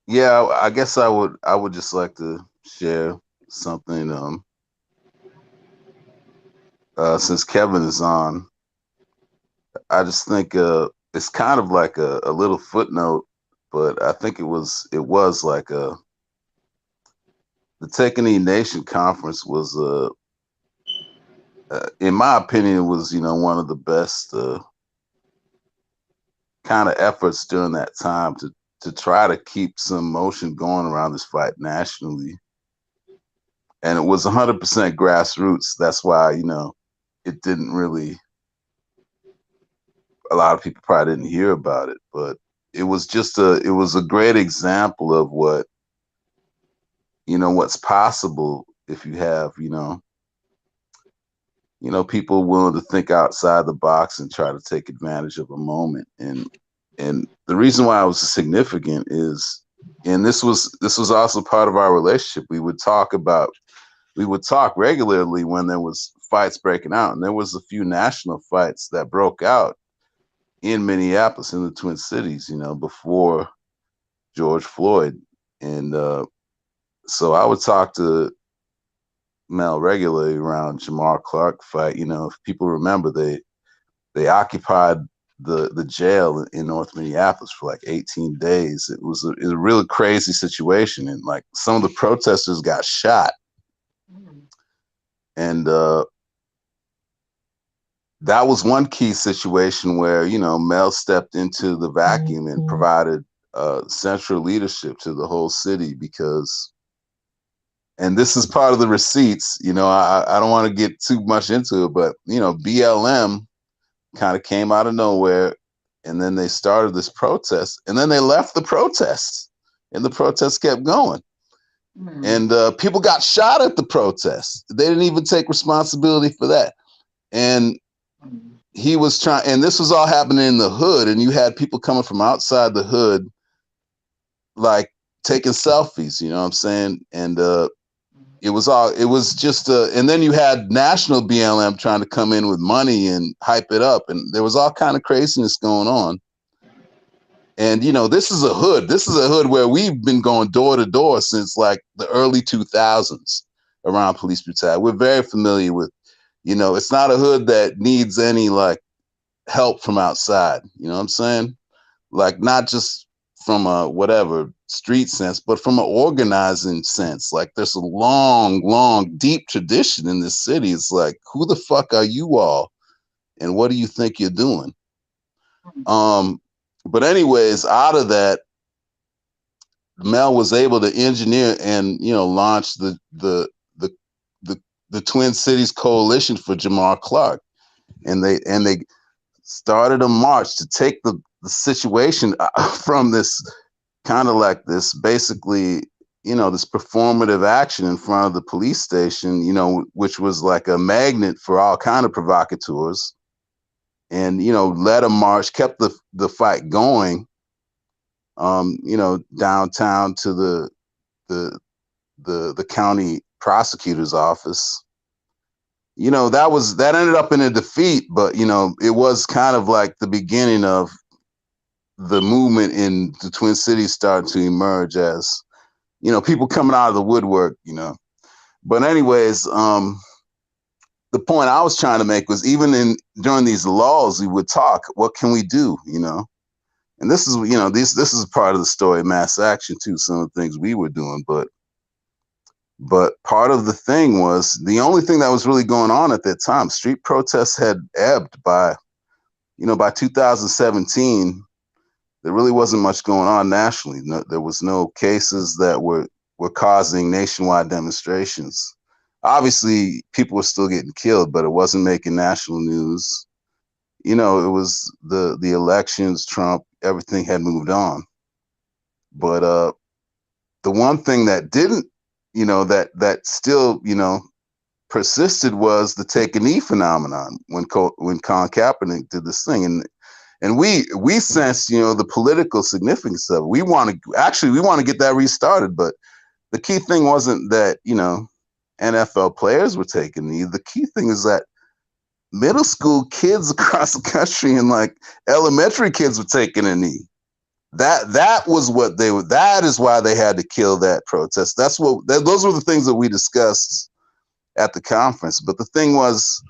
G: Yeah, I guess I would just like to share something. Since Kevin is on, I just think it's kind of like a little footnote, but I think it was like the Take a Knee Nation conference was in my opinion, it was one of the best kind of efforts during that time to try to keep some motion going around this fight nationally. And it was 100% grassroots. That's why, it didn't really, a lot of people probably didn't hear about it, but it was a great example of what, what's possible if you have, people willing to think outside the box and try to take advantage of a moment. And the reason why it was significant is, and this was also part of our relationship. We would talk regularly when there was fights breaking out, and there was a few national fights that broke out in Minneapolis, in the Twin Cities, before George Floyd. And so I would talk to Mel regularly around Jamar Clark fight. If people remember, they occupied the jail in North Minneapolis for like 18 days. It was a really crazy situation, and like some of the protesters got shot. And that was one key situation where Mel stepped into the vacuum and provided central leadership to the whole city, because, and this is part of the receipts, I don't want to get too much into it, but BLM kind of came out of nowhere, and then they started this protest, and then they left the protest, and the protest kept going. And people got shot at the protest. They didn't even take responsibility for that. and he was trying, and this was all happening in the hood, and you had people coming from outside the hood, like taking selfies, you know what I'm saying? And it was just and then you had national BLM trying to come in with money and hype it up, and there was all kind of craziness going on. And, you know, this is a hood. This is a hood where we've been going door to door since like the early 2000s around police brutality. We're very familiar with, you know, it's not a hood that needs any like help from outside. You know what I'm saying? Like not just from a whatever street sense, but from an organizing sense. Like there's a long, deep tradition in this city. It's like, who the fuck are you all? And what do you think you're doing? But anyways, out of that, Mel was able to engineer and, you know, launch the Twin Cities Coalition for Jamar Clark. And they started a march to take the situation from this kind of like this basically, you know, this performative action in front of the police station, you know, which was like a magnet for all kind of provocateurs. And, you know, led a march, kept the fight going, you know, downtown to the county prosecutor's office. You know, that ended up in a defeat, but, you know, it was kind of like the beginning of the movement in the Twin Cities starting to emerge as, you know, people coming out of the woodwork, you know. But anyways, the point I was trying to make was even during these laws, we would talk, what can we do, you know? And this is, you know, this is part of the story of mass action too, some of the things we were doing, but part of the thing was the only thing that was really going on at that time, street protests had ebbed by, you know, by 2017, there really wasn't much going on nationally. No, there was no cases that were causing nationwide demonstrations. Obviously, people were still getting killed, but it wasn't making national news. You know, it was the elections, Trump, everything had moved on. But the one thing that didn't, you know, that still, you know, persisted was the take a knee phenomenon when Colin Kaepernick did this thing. And we sensed, you know, the political significance of it. We want to get that restarted, but the key thing wasn't that, you know, NFL players were taking knee. The key thing is that middle school kids across the country and like elementary kids were taking a knee. That was what they were. That is why they had to kill that protest. Those were the things that we discussed at the conference. But the thing was,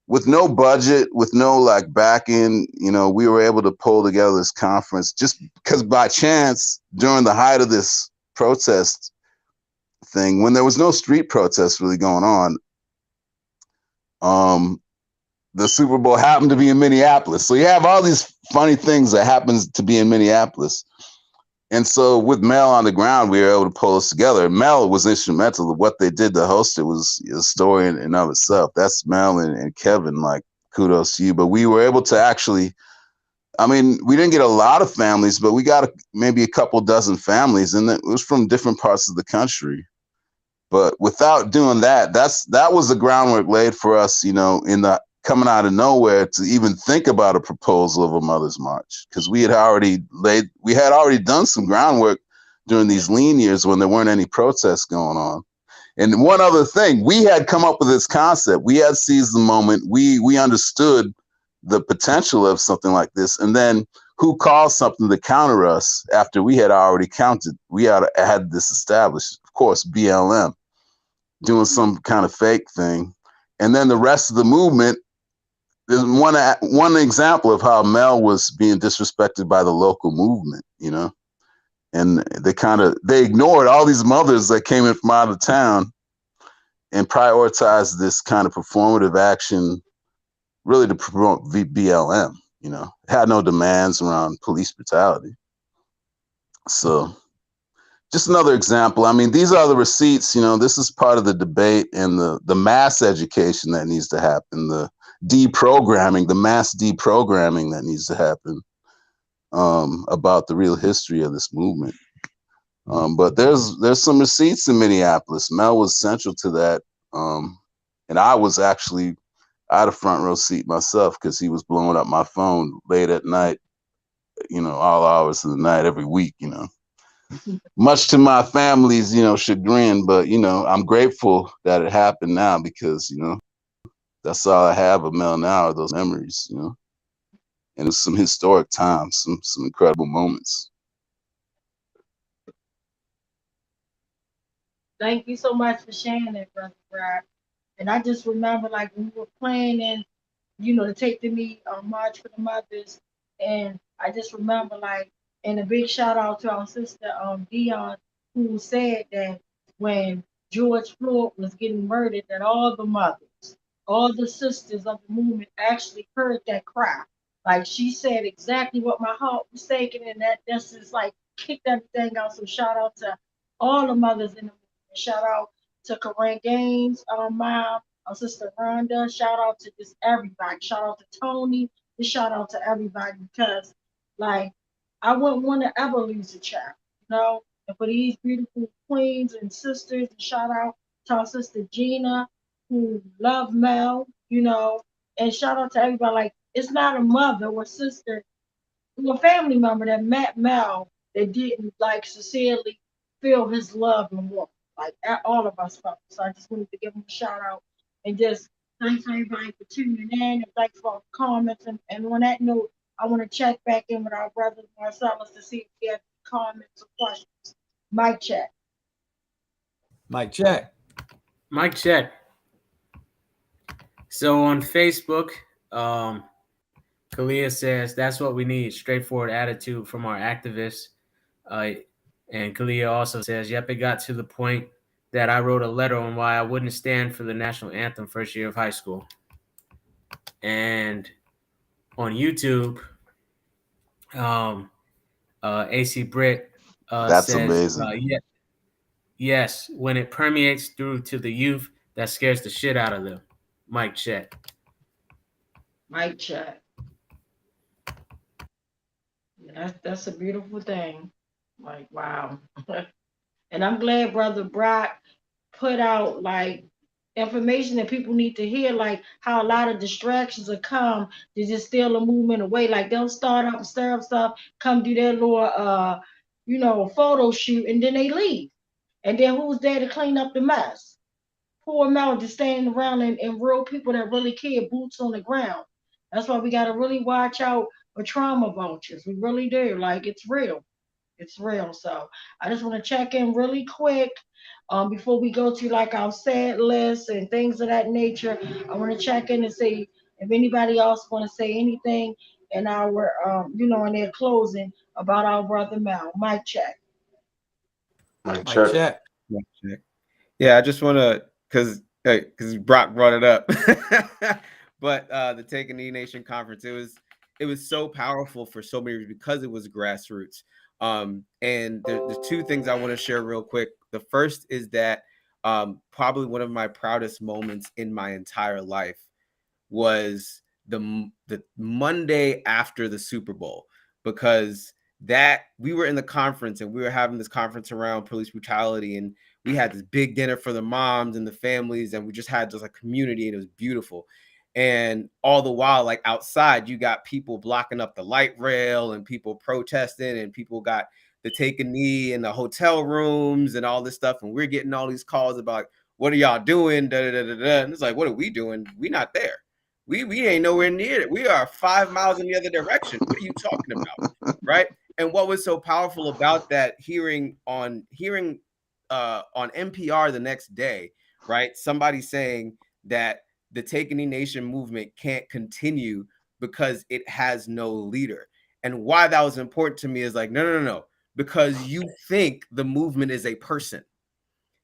G: with no budget, with no like backing, you know, we were able to pull together this conference just because by chance during the height of this protest thing, when there was no street protests really going on, the Super Bowl happened to be in Minneapolis. So you have all these funny things that happens to be in Minneapolis. And so with Mel on the ground, we were able to pull this together. Mel was instrumental. What they did to host it was a story in and of itself. That's Mel and Kevin, like kudos to you. But we were able to actually, I mean, we didn't get a lot of families, but we got maybe a couple dozen families, and it was from different parts of the country. But without doing that, that was the groundwork laid for us, you know, in the coming out of nowhere to even think about a proposal of a Mother's March, because we had already done some groundwork during these lean years when there weren't any protests going on. And one other thing, we had come up with this concept. We had seized the moment. We understood the potential of something like this. And then who caused something to counter us after we had already counted? We had this established. Of course, BLM doing some kind of fake thing. And then the rest of the movement, there's one example of how Mel was being disrespected by the local movement, you know, and they ignored all these mothers that came in from out of town and prioritized this kind of performative action really to promote BLM, you know, it had no demands around police brutality. So just another example. I mean, these are the receipts, you know, this is part of the debate and the mass education that needs to happen, the mass deprogramming that needs to happen about the real history of this movement. But there's some receipts in Minneapolis. Mel was central to that. And I I had a front row seat myself because he was blowing up my phone late at night, all hours of the night every week, much to my family's, chagrin. But, I'm grateful that it happened now because, that's all I have of Mel now are those memories, and it's some historic times, some incredible moments.
H: Thank you so much for sharing that, Brother Brad. And I just remember, like, when we were playing to take the knee March for the Mothers. And I just remember, like, and a big shout out to our sister Dion, who said that when George Floyd was getting murdered, that all the mothers, all the sisters of the movement actually heard that cry. Like, she said exactly what my heart was thinking, and that's just like kicked everything out. So shout out to all the mothers in the movement. Shout out to Corinne Gaines, mom, our sister Rhonda. Shout out to just everybody. Shout out to Tony. Just shout out to everybody because, like, I wouldn't want to ever lose a child, And for these beautiful queens and sisters, and shout out to our sister Gina, who love Mel, and shout out to everybody. Like, it's not a mother or sister or family member that met Mel that didn't, like, sincerely feel his love and warmth. Like, all of us felt. So I just wanted to give him a shout out and just thanks everybody for tuning in and thanks for all the comments. And on that note, I want to check back in with our brother Marcellus to see if he has any comments or questions. Mic check.
A: Mic check.
J: Mic check. So on Facebook, Kalia says that's what we need, straightforward attitude from our activists. And Kalia also says, yep, it got to the point that I wrote a letter on why I wouldn't stand for the national anthem first year of high school. And on YouTube, AC Britt
G: That's
J: says,
G: amazing.
J: yes, when it permeates through to the youth, that scares the shit out of them. Mic check.
C: Mic check. That's a beautiful thing. Like, wow. And I'm glad Brother Brock put out, like, information that people need to hear, like how a lot of distractions will come to just steal a movement away. Like, they'll start up and stir up stuff, come do their little photo shoot, and then they leave. And then who's there to clean up the mess? Poor Mel just standing around and real people that really care, boots on the ground. That's why we gotta really watch out for trauma vultures. We really do. Like, it's real. It's real. So I just want to check in really quick before we go to, like, our sad list and things of that nature. I want to check in and see if anybody else want to say anything in our, in their closing about our brother Mel. Mic check.
G: Mic
A: check.
G: check.
I: Mic check. Yeah, I just want to, because Brock brought it up, but the Take a Knee Nation conference, it was so powerful for so many reasons because it was grassroots. And the two things I want to share real quick. The first is that probably one of my proudest moments in my entire life was the Monday after the Super Bowl, because that we were in the conference and we were having this conference around police brutality, and we had this big dinner for the moms and the families, and we just had just a community, and it was beautiful. And all the while, like, outside, you got people blocking up the light rail and people protesting, and people got to take a knee in the hotel rooms and all this stuff. And we're getting all these calls about, what are y'all doing? Da, da, da, da, da. And it's like, what are we doing? We're not there. We ain't nowhere near it. We are 5 miles in the other direction. What are you talking about? Right. And what was so powerful about that, hearing on NPR the next day, right, somebody saying that the Take a Knee Nation movement can't continue because it has no leader. And why that was important to me is like, no, because you think the movement is a person,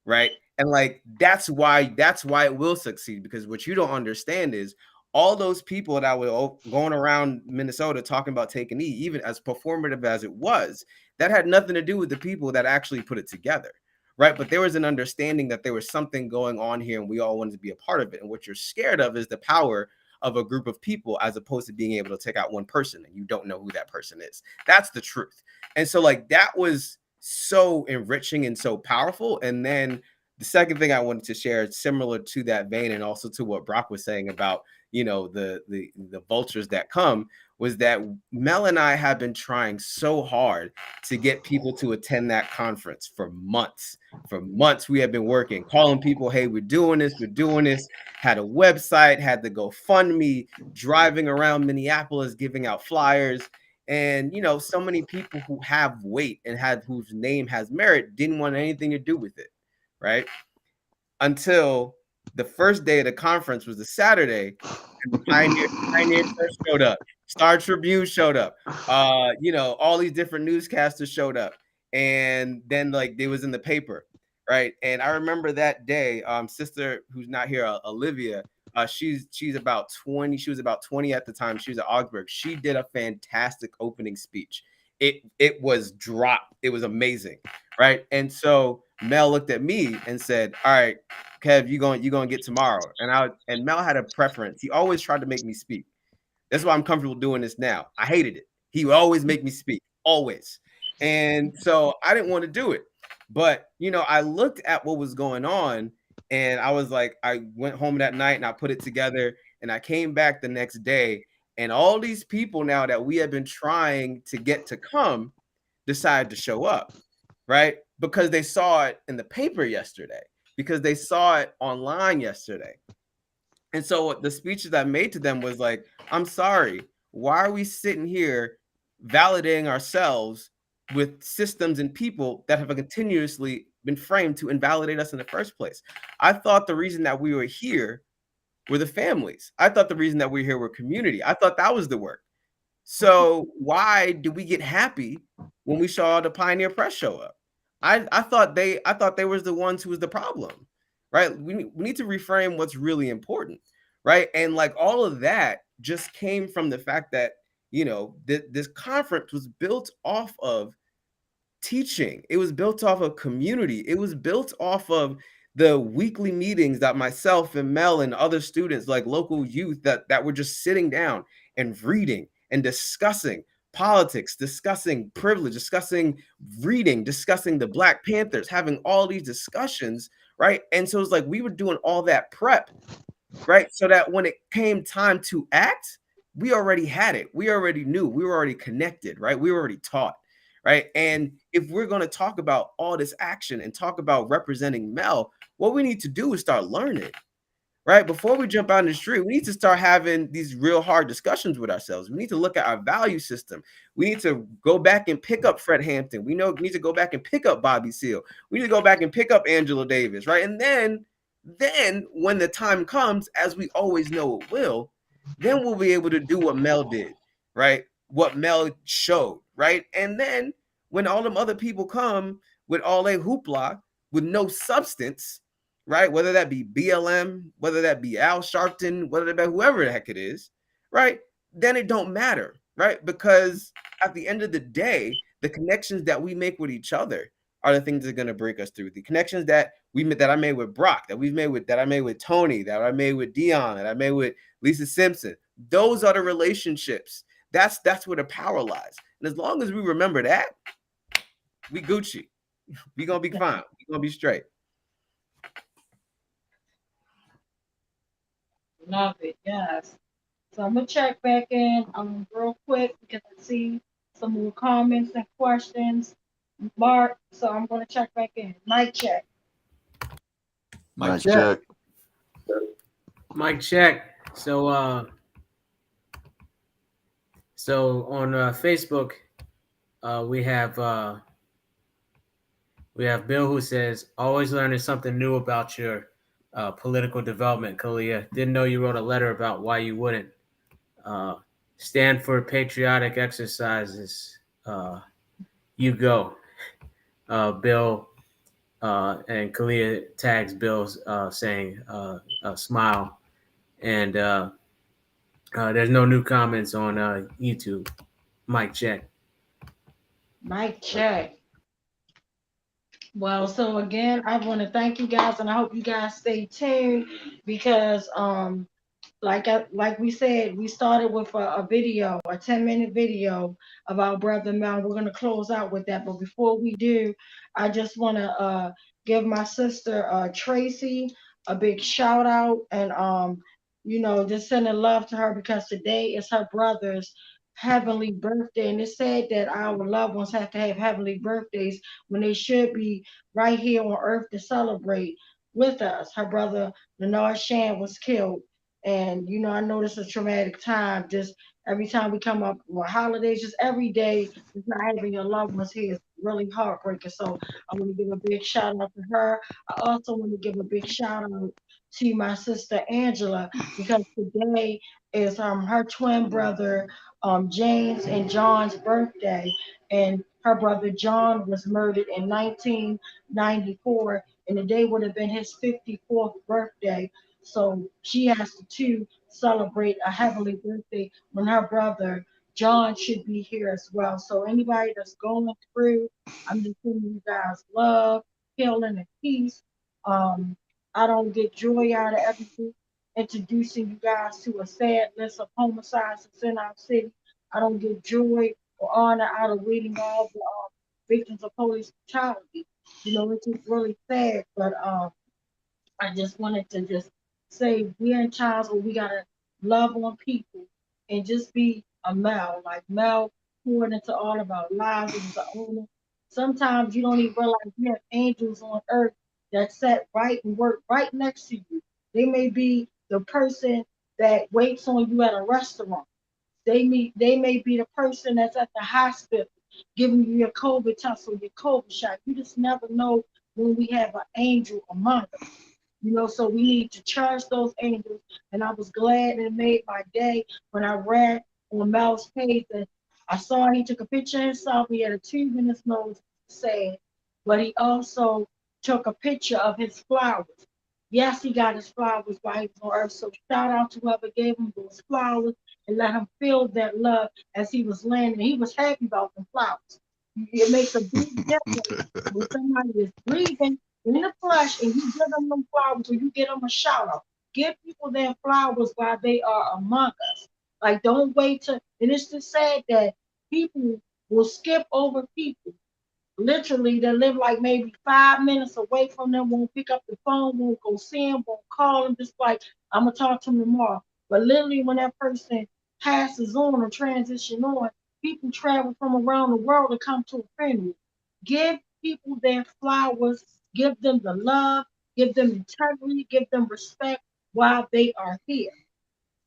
I: right? And like, that's why it will succeed, because what you don't understand is all those people that were going around Minnesota talking about Take a Knee, even as performative as it was, that had nothing to do with the people that actually put it together. Right. But there was an understanding that there was something going on here and we all wanted to be a part of it. And what you're scared of is the power of a group of people, as opposed to being able to take out one person and you don't know who that person is. That's the truth. And so, like, that was so enriching and so powerful. And then the second thing I wanted to share, similar to that vein, and also to what Brock was saying about, you know, the vultures that come, was that Mel and I have been trying so hard to get people to attend that conference for months. For months, we have been working, calling people, hey, we're doing this, had a website, had the GoFundMe, driving around Minneapolis, giving out flyers. And, you know, so many people who have weight and whose name has merit didn't want anything to do with it, right? Until the first day of the conference was the Saturday, and the Pioneer Press showed up, Star Tribune showed up, you know, all these different newscasters showed up, and then like they was in the paper, right? And I remember that day, sister who's not here, Olivia, she's about 20. She was about 20 at the time. She was at Augsburg. She did a fantastic opening speech. It was dropped. It was amazing, right? And so Mel looked at me and said, all right, Kev, you gonna get tomorrow. And Mel had a preference. He always tried to make me speak. That's why I'm comfortable doing this now. I hated it. He would always make me speak, always. And so I didn't want to do it. But, you know, I looked at what was going on, and I was like, I went home that night and I put it together, and I came back the next day, and all these people now that we have been trying to get to come decided to show up, right? Because they saw it in the paper yesterday, because they saw it online yesterday. And so the speeches I made to them was like, I'm sorry, why are we sitting here validating ourselves with systems and people that have continuously been framed to invalidate us in the first place? I thought the reason that we were here were the families. I thought the reason that we were here were community. I thought that was the work. So why do we get happy when we saw the Pioneer Press show up? I thought they was the ones who was the problem, right? We need to reframe what's really important, right? And like all of that just came from the fact that, you know, this conference was built off of teaching. It was built off of community. It was built off of the weekly meetings that myself and Mel and other students, like local youth, that were just sitting down and reading and discussing politics, discussing privilege, discussing reading, discussing the Black Panthers, having all these discussions, right? And so it's like we were doing all that prep, right? So that when it came time to act, we already had it. We already knew. We were already connected, right? We were already taught, right? And if we're going to talk about all this action and talk about representing Mel, what we need to do is start learning, right? Before we jump out in the street, we need to start having these real hard discussions with ourselves. We need to look at our value system. We need to go back and pick up Fred Hampton. We need to go back and pick up Bobby Seale. We need to go back and pick up Angela Davis, right? And then when the time comes, as we always know it will, then we'll be able to do what Mel did, right? What Mel showed, right? And then when all them other people come with all their hoopla with no substance, right? Whether that be BLM, whether that be Al Sharpton, whether that be whoever the heck it is, right? Then it don't matter, right? Because at the end of the day, the connections that we make with each other are the things that are going to break us through. The connections that I made with Brock, that I made with Tony, that I made with Dion, that I made with Lisa Simpson. Those are the relationships. That's where the power lies. And as long as we remember that, we Gucci. We gonna be fine. We gonna be straight.
H: Love it, yes. So I'm gonna check back in real quick because I see some more comments and questions. Mark, so I'm gonna check back in. Mic check.
A: Mic check.
J: Mic check. So on Facebook, we have Bill who says, always learning something new about your political development, Kalia. Didn't know you wrote a letter about why you wouldn't stand for patriotic exercises. You go. Bill and Kalia tags Bill's saying smile. And there's no new comments on YouTube. Mic check.
H: Mic check. Well, so again, I want to thank you guys, and I hope you guys stay tuned because the like we said, we started with a video, a 10-minute video of our brother Mel. We're gonna close out with that, but before we do, I just want to give my sister Tracy a big shout out, and just sending love to her because today is her brother's heavenly birthday, and it's said that our loved ones have to have heavenly birthdays when they should be right here on earth to celebrate with us. Her brother Leonard Shan was killed, and I know this is a traumatic time. Just every time we come up with holidays, just every day, just not having your loved ones here is really heartbreaking. So I want to give a big shout out to her. I also want to give a big shout out to my sister Angela because today is her twin brother James and John's birthday, and her brother John was murdered in 1994, and today would have been his 54th birthday. So she has to too celebrate a heavenly birthday when her brother John should be here as well. So anybody that's going through, I'm just sending you guys love, healing, and peace. Um, I don't get joy out of everything. Introducing you guys to a sad list of homicides that's in our city. I don't get joy or honor out of reading all the victims of police brutality. It's just really sad. But I just wanted to just say we're in times where we gotta love on people and just be a Mel, like Mel poured into all of our lives as an owner. Sometimes you don't even realize you have angels on earth that sat right and work right next to you. They may be the person that waits on you at a restaurant. They may be the person that's at the hospital giving you your COVID test or your COVID shot. You just never know when we have an angel among us. So we need to cherish those angels. And I was glad it made my day when I read on Mel's page that I saw he took a picture of himself. He had a tube in his nose, sad, but he also took a picture of his flowers. Yes, he got his flowers while he was on earth. So shout out to whoever gave him those flowers and let him feel that love as he was landing. He was happy about the flowers. It makes a big difference when somebody is breathing in the flesh and you give them flowers or you get them a shout out. Give people their flowers while they are among us. Like, don't wait to, and it's just sad that people will skip over people literally that live like maybe 5 minutes away from them, won't pick up the phone, won't go see them, won't call them, just like, I'm going to talk to them tomorrow. But literally when that person passes on or transition on, people travel from around the world to come to a funeral. Give people their flowers, give them the love, give them integrity, give them respect while they are here.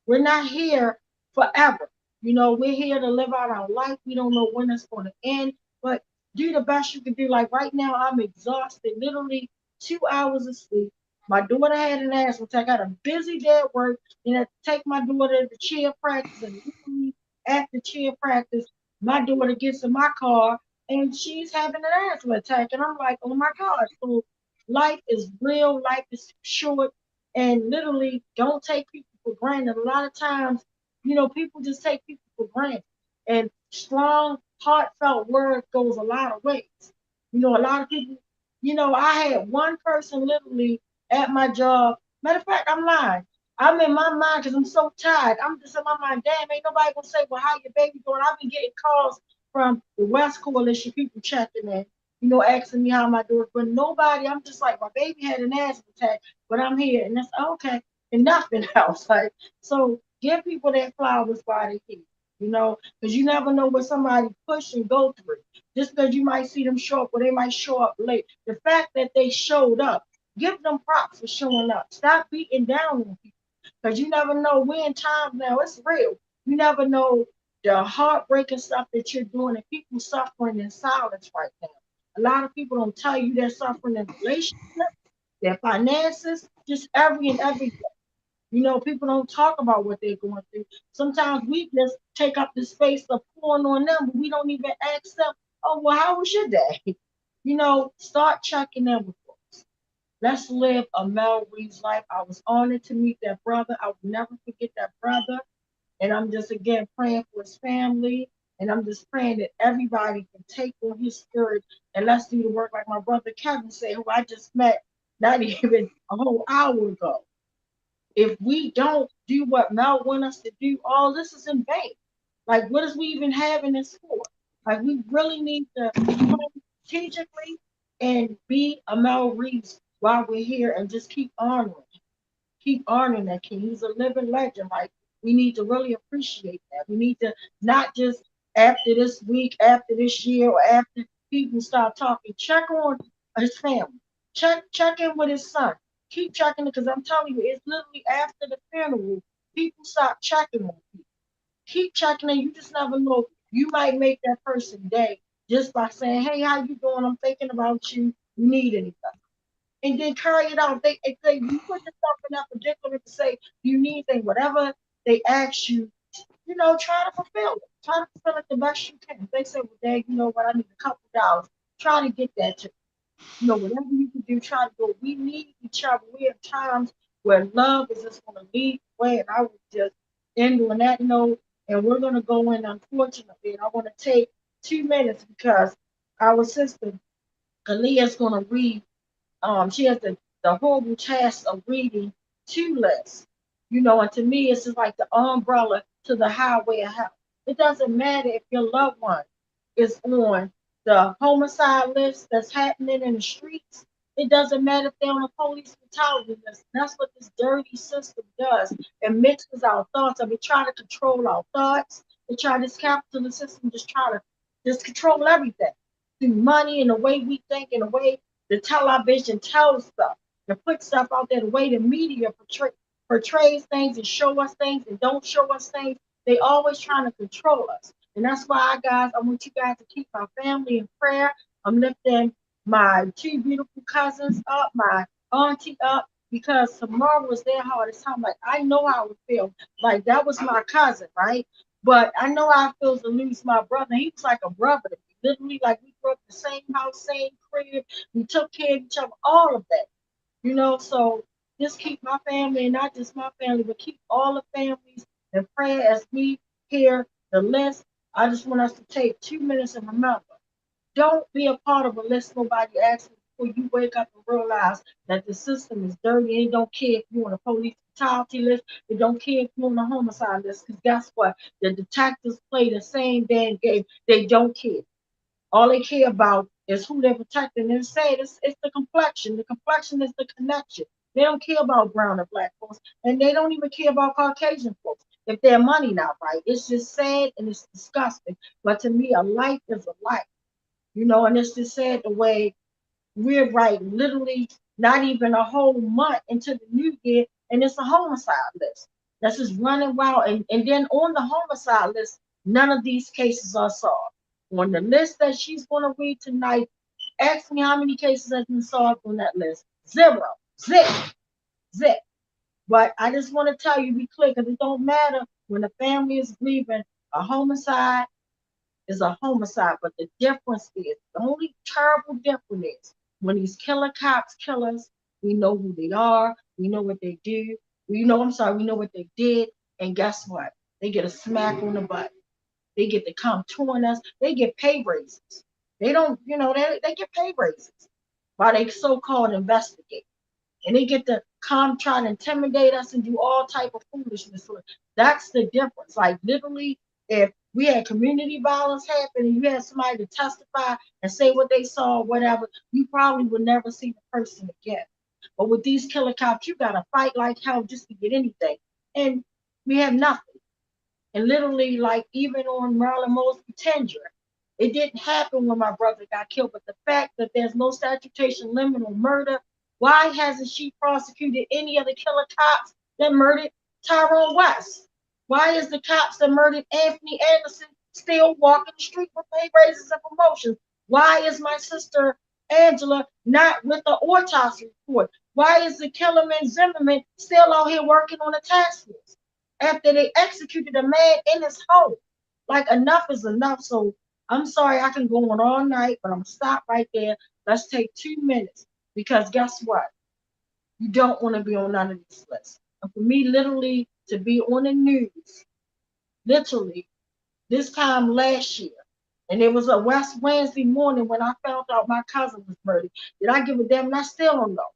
H: We're not here forever. We're here to live out our life. We don't know when it's going to end, but do the best you can do. Like right now, I'm exhausted, literally 2 hours of sleep. My daughter had an asthma attack. I got a busy day at work, and I had to take my daughter to cheer practice. And literally after cheer practice, my daughter gets in my car and she's having an asthma attack. And I'm like, oh my God. So life is real, life is short, and literally don't take people for granted. A lot of times, people just take people for granted. And strong, heartfelt words goes a lot of ways. A lot of people, I had one person literally at my job. Matter of fact, I'm lying. I'm in my mind because I'm so tired. I'm just in my mind, damn, ain't nobody gonna say, well, how your baby doing? I've been getting calls from the West Coalition, people checking in, asking me how my daughter, but nobody, I'm just like, my baby had an asthma attack, but I'm here. And that's okay. And nothing else. Like, so give people their flowers while they're here. Because you never know what somebody push and go through. Just because you might see them show up or they might show up late. The fact that they showed up, give them props for showing up. Stop beating down on people. Because you never know. We're in times now, it's real. You never know the heartbreaking stuff that you're doing and people suffering in silence right now. A lot of people don't tell you they're suffering in relationships, their finances, just every and every. People don't talk about what they're going through. Sometimes we just take up the space of pouring on them, but we don't even ask them, oh, well, how was your day? Start checking in with folks. Let's live a Mel Reed's life. I was honored to meet that brother. I will never forget that brother. And I'm just, again, praying for his family. And I'm just praying that everybody can take on his spirit and let's do the work like my brother Kevin said, who I just met not even a whole hour ago. If we don't do what Mel want us to do, all this is in vain. Like, what is we even having this for? Like, we really need to plan strategically and be a Mel Reeves while we're here and just keep honoring that king. He's a living legend. Like, we need to really appreciate that. We need to not just after this week, after this year, or after people start talking, check on his family. Check in with his son. Keep checking it, because I'm telling you, it's literally after the funeral, people stop checking on people. Keep checking in. You just never know. You might make that person day just by saying, "Hey, how you doing? I'm thinking about you. You need anything?" And then carry it out. They you put yourself in that predicament to say you need things, whatever they ask you, try to fulfill it. Try to fulfill it the best you can. If they say, "Well, Dad, you know what, I need a couple dollars," try to get that to whatever you can do, try to go. We need each other. We have times where love is just gonna lead the way. And I would just end on that note. And we're gonna go in, unfortunately, and I want to take 2 minutes because our sister Kalia is gonna read. She has the horrible task of reading 2 lists, and to me, it's just like the umbrella to the highway of hell. It doesn't matter if your loved one is on the homicide list that's happening in the streets. It doesn't matter if they're on a police brutality list. That's what this dirty system does. It mixes our thoughts, and we try to control our thoughts. They try, this capitalist system just try to just control everything through money and the way we think and the way the television tells stuff and put stuff out there, the way the media portrays things and show us things and don't show us things. They always trying to control us. And that's why, guys, I want you guys to keep my family in prayer. I'm lifting my 2 beautiful cousins up, my auntie up, because tomorrow was their hardest time. Like, I know how it feels. Like, that was my cousin, right? But I know how it feels to lose my brother. He was like a brother to me. Literally, like, we grew up in the same house, same crib. We took care of each other, all of that. So just keep my family, and not just my family, but keep all the families in prayer as we hear the list. I just want us to take 2 minutes and remember, don't be a part of a list nobody asks you before you wake up and realize that the system is dirty. And it don't care if you're on a police brutality list. It don't care if you're on a homicide list. Because guess what? The detectives play the same damn game. They don't care. All they care about is who they're protecting. And say it's the complexion. The complexion is the connection. They don't care about brown and black folks. And they don't even care about Caucasian folks if their money not right. It's just sad and it's disgusting. But to me, a life is a life. And it's just sad the way we're right, literally not even a whole month into the new year, and it's a homicide list that's just running wild. And then on the homicide list, none of these cases are solved. On the list that she's going to read tonight, ask me how many cases have been solved on that list. 0. Zip. But I just want to tell you, be clear, because it don't matter when the family is grieving. A homicide is a homicide, but the difference is, the only terrible difference is, when these killer cops kill us, we know who they are, we know what they do, we know what they did, and guess what? They get a smack on the butt. They get to come toward us. They get pay raises. They don't, they get pay raises while they so-called investigate. And they get to come try to intimidate us and do all type of foolishness. So that's the difference. Like, literally, if we had community violence happen and you had somebody to testify and say what they saw or whatever, you probably would never see the person again. But with these killer cops, you got to fight like hell just to get anything. And we have nothing. And literally, like, even on Marilyn Mosby Tendra, it didn't happen when my brother got killed. But the fact that there's no statutory limit on murder, why hasn't she prosecuted any of the killer cops that murdered Tyrone West? Why is the cops that murdered Anthony Anderson still walking the street with pay raises and promotions? Why is my sister Angela not with the autopsy report? Why is the Killerman Zimmerman still out here working on the task force after they executed a man in his home? Like, enough is enough. So I'm sorry, I can go on all night, but I'm gonna stop right there. Let's take 2 minutes, because guess what? You don't want to be on none of these lists. And for me, literally, to be on the news, literally, this time last year, and it was a West Wednesday morning when I found out my cousin was murdered. Did I give a damn? And I still don't know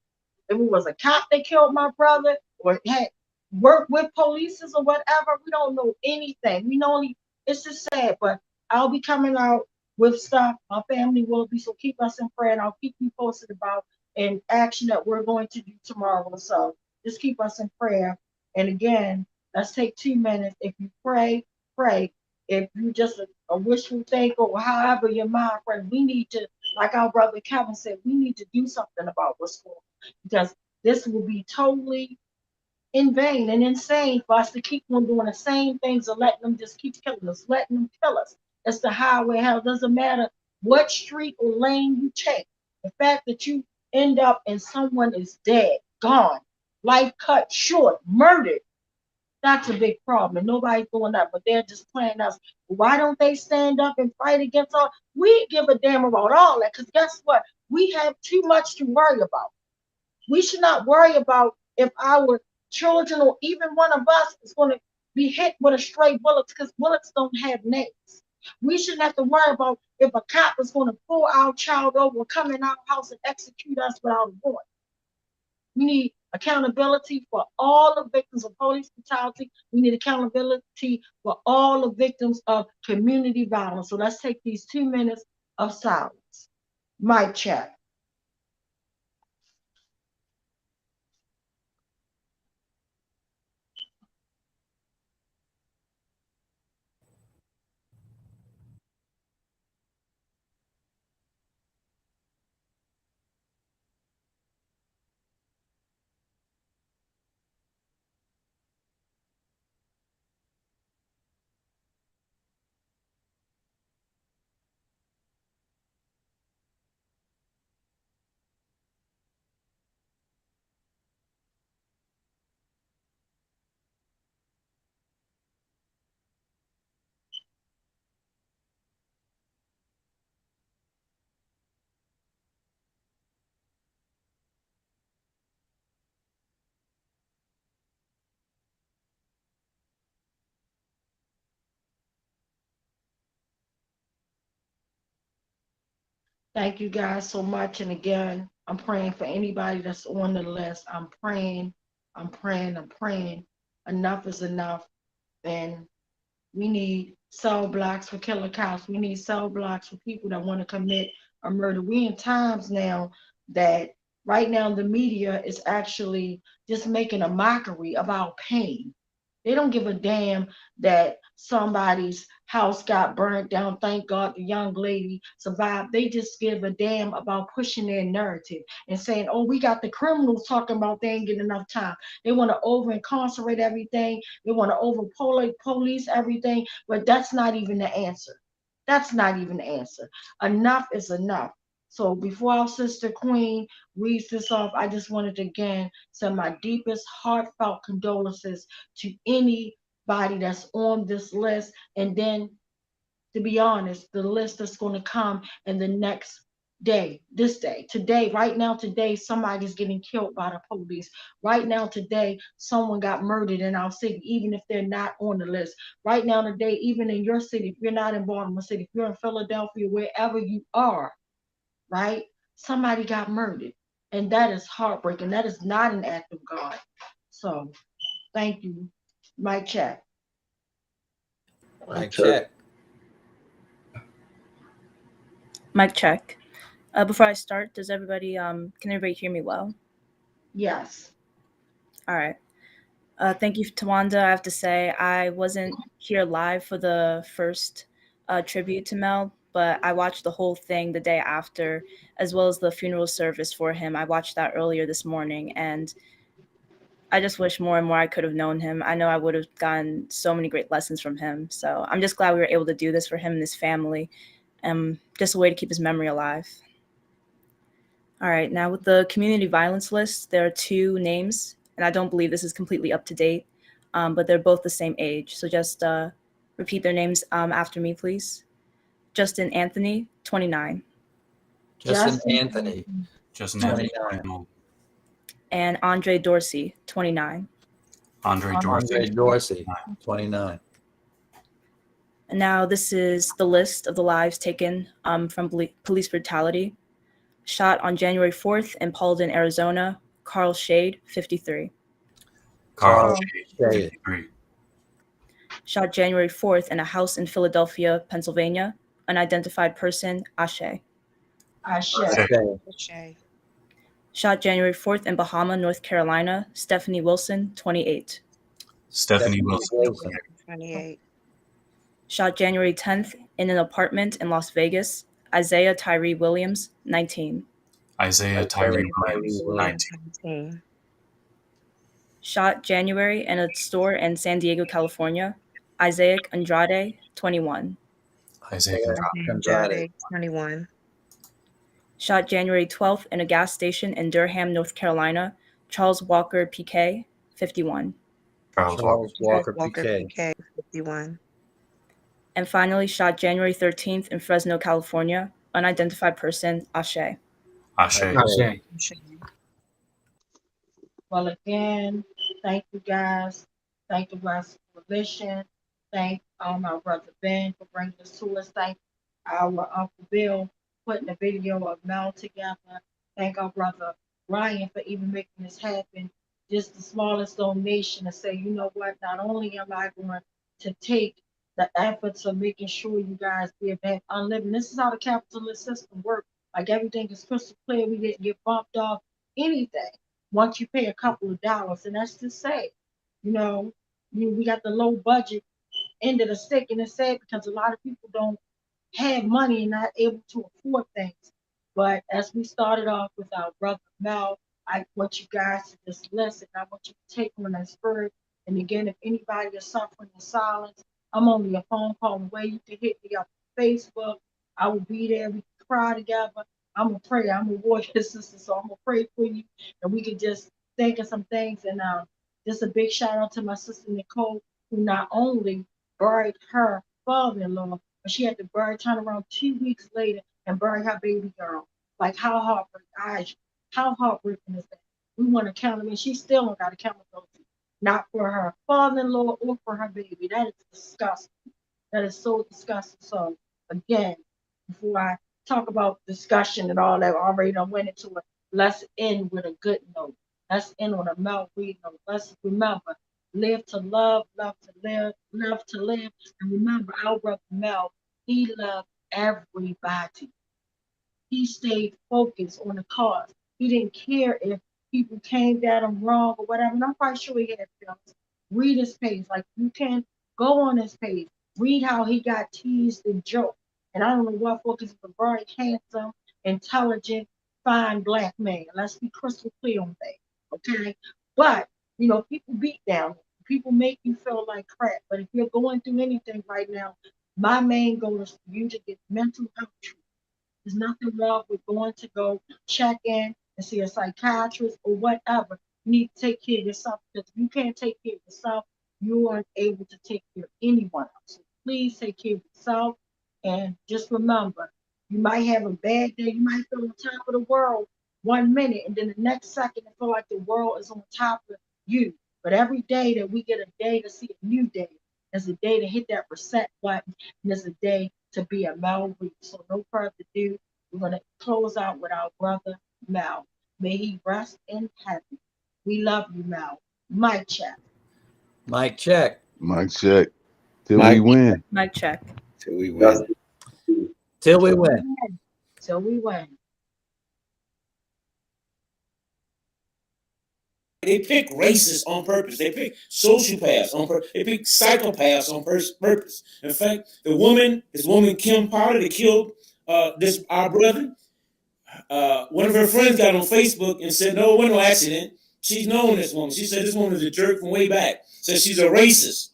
H: if it was a cop that killed my brother, or work with police or whatever. We don't know anything. We know only, it's just sad, but I'll be coming out with stuff. My family will be, so keep us in prayer, and I'll keep you posted about an action that we're going to do tomorrow. So just keep us in prayer. And again, let's take 2 minutes. If you pray, pray. If you just a wishful think or however your mind pray, we need to, like our brother Kevin said, we need to do something about what's going on, because this will be totally in vain and insane for us to keep on doing the same things and letting them just keep killing us, letting them kill us. It's the highway hell. It doesn't matter what street or lane you take. The fact that you end up and someone is dead, gone, life cut short, murdered, that's a big problem. And nobody's doing that, but they're just playing us. Why don't they stand up and fight against all? We give a damn about all that, because guess what? We have too much to worry about. We should not worry about if our children or even one of us is going to be hit with a stray bullet, because bullets don't have names. We shouldn't have to worry about if a cop is going to pull our child over or come in our house and execute us without a warrant. We need accountability for all the victims of police brutality. We need accountability for all the victims of community violence. So let's take these 2 minutes of silence. Mic check. Thank you guys so much. And again, I'm praying for anybody that's on the list. I'm praying. Enough is enough. And we need cell blocks for killer cops. We need cell blocks for people that want to commit a murder. We in times now that right now the media is actually just making a mockery of our pain. They don't give a damn that somebody's house got burnt down. Thank God the young lady survived. They just give a damn about pushing their narrative and saying, oh, we got the criminals talking about they ain't getting enough time. They want to over incarcerate everything. They want to over police everything. But that's not even the answer. That's not even the answer. Enough is enough. So before our sister Queen reads this off, I just wanted to again send my deepest heartfelt condolences to anybody that's on this list. And then, to be honest, the list that's going to come in the next day, this day, today, right now, today, somebody's getting killed by the police. Right now, today, someone got murdered in our city, even if they're not on the list. Right now, today, even in your city, if you're not in Baltimore City, if you're in Philadelphia, wherever you are, right? Somebody got murdered. And that is heartbreaking. That is not an act of God. So thank you. Mic check.
A: Mic check.
K: Mic check. Before I start, does everybody can everybody hear me well?
H: Yes.
K: All right. Thank you, Tawanda. I have to say I wasn't here live for the first tribute to Mel, but I watched the whole thing the day after, as well as the funeral service for him. I watched that earlier this morning, and I just wish more and more I could have known him. I know I would have gotten so many great lessons from him. So I'm just glad we were able to do this for him and his family. Just a way to keep his memory alive. All right, now with the community violence list, there are 2 names, and I don't believe this is completely up to date, but they're both the same age. So just repeat their names after me, please. Justin Anthony, 29.
A: Justin Anthony.
E: Justin
A: 29.
E: Anthony.
K: And Andre Dorsey, 29.
E: Andre
A: Andre Dorsey, 29.
K: And now this is the list of the lives taken from police brutality. Shot on January 4th in Paulden, Arizona, Carl Shade, 53.
E: Carl
K: Carl
E: J. 53.
K: Shot January 4th in a house in Philadelphia, Pennsylvania. Unidentified person, Ashe.
C: Ashe.
L: Shay.
K: Shot January 4th in Bahama, North Carolina. Stephanie Wilson, 28.
E: Stephanie Wilson.
L: 28.
K: Shot January 10th in an apartment in Las Vegas. Isaiah Tyree Williams, 19.
E: Isaiah Tyree Williams, 19.
L: 19.
K: Shot January in a store in San Diego, California. Isaac Andrade, 21.
E: Isaiah
L: Andrade, 21.
K: Shot January 12th in a gas station in Durham, North Carolina. Charles Walker PK, 51.
E: Charles
A: Walker
L: PK,
A: PK.
L: 51.
K: And finally, shot January 13th in Fresno, California. Unidentified person, Ashe.
E: Ashe.
H: Well, again, thank you guys. Thank the West Coalition. Thank our brother Ben for bringing this to us. Thank our Uncle Bill putting the video of Mel together. Thank our brother Ryan for even making this happen. Just the smallest donation to say, you know what, not only am I going to take the efforts of making sure you guys give back unlimited. This is how the capitalist system works. Like everything is crystal clear. We didn't get bumped off anything once you pay a couple of dollars. And that's to say, we got the low budget end of the stick, and it's sad because a lot of people don't have money and not able to afford things. But as we started off with our brother Mel, I want you guys to just listen. I want you to take on that spirit. And again, if anybody is suffering in silence, I'm only a phone call away. You can hit me up on Facebook. I will be there. We can cry together. I'm going to pray. I'm a warrior sister, so I'm going to pray for you. And we can just think of some things. And just a big shout out to my sister Nicole, who not only buried her father-in-law, but she had to bury, turn around 2 weeks later and bury her baby girl. Like, how heartbreaking is that? We want accountability. She still don't got accountability. Not for her father-in-law or for her baby. That is disgusting. That is so disgusting. So, again, before I talk about discussion and all that, I already done went into it. Let's end with a good note. Let's end on a Mel Reed note. Let's remember, live to love, love to live, love to live. And remember, our brother Mel, he loved everybody. He stayed focused on the cause. He didn't care if people came at him wrong or whatever. And I'm quite sure he had feelings. Read his page. Like, you can go on his page. Read how he got teased and joked. And I don't know what for, because he's a very handsome, intelligent, fine black man. Let's be crystal clear on that. Okay? But, people beat down. People make you feel like crap. But if you're going through anything right now, my main goal is for you to get mental health treatment. There's nothing wrong with going to go check in and see a psychiatrist or whatever. You need to take care of yourself, because if you can't take care of yourself, you aren't able to take care of anyone else. So please take care of yourself. And just remember, you might have a bad day. You might feel on top of the world 1 minute, and then the next second, it feel like the world is on top of you. But every day that we get a day to see a new day, is a day to hit that reset button, and it's a day to be a Mel Reed. So no further ado, we're going to close out with our brother Mel. May he rest in heaven. We love you, Mel. Mic check.
A: Mic check.
G: Mic check. Till
I: Mic
G: we win.
K: Mic check.
I: Till we win.
A: Till we win.
H: Till we win.
D: They pick racists on purpose. They pick sociopaths on purpose. They pick psychopaths on purpose. In fact, this woman Kim Potter, that killed our brother, one of her friends got on Facebook and said, no, it wasn't no accident. She's known this woman. She said this woman is a jerk from way back. Said she's a racist.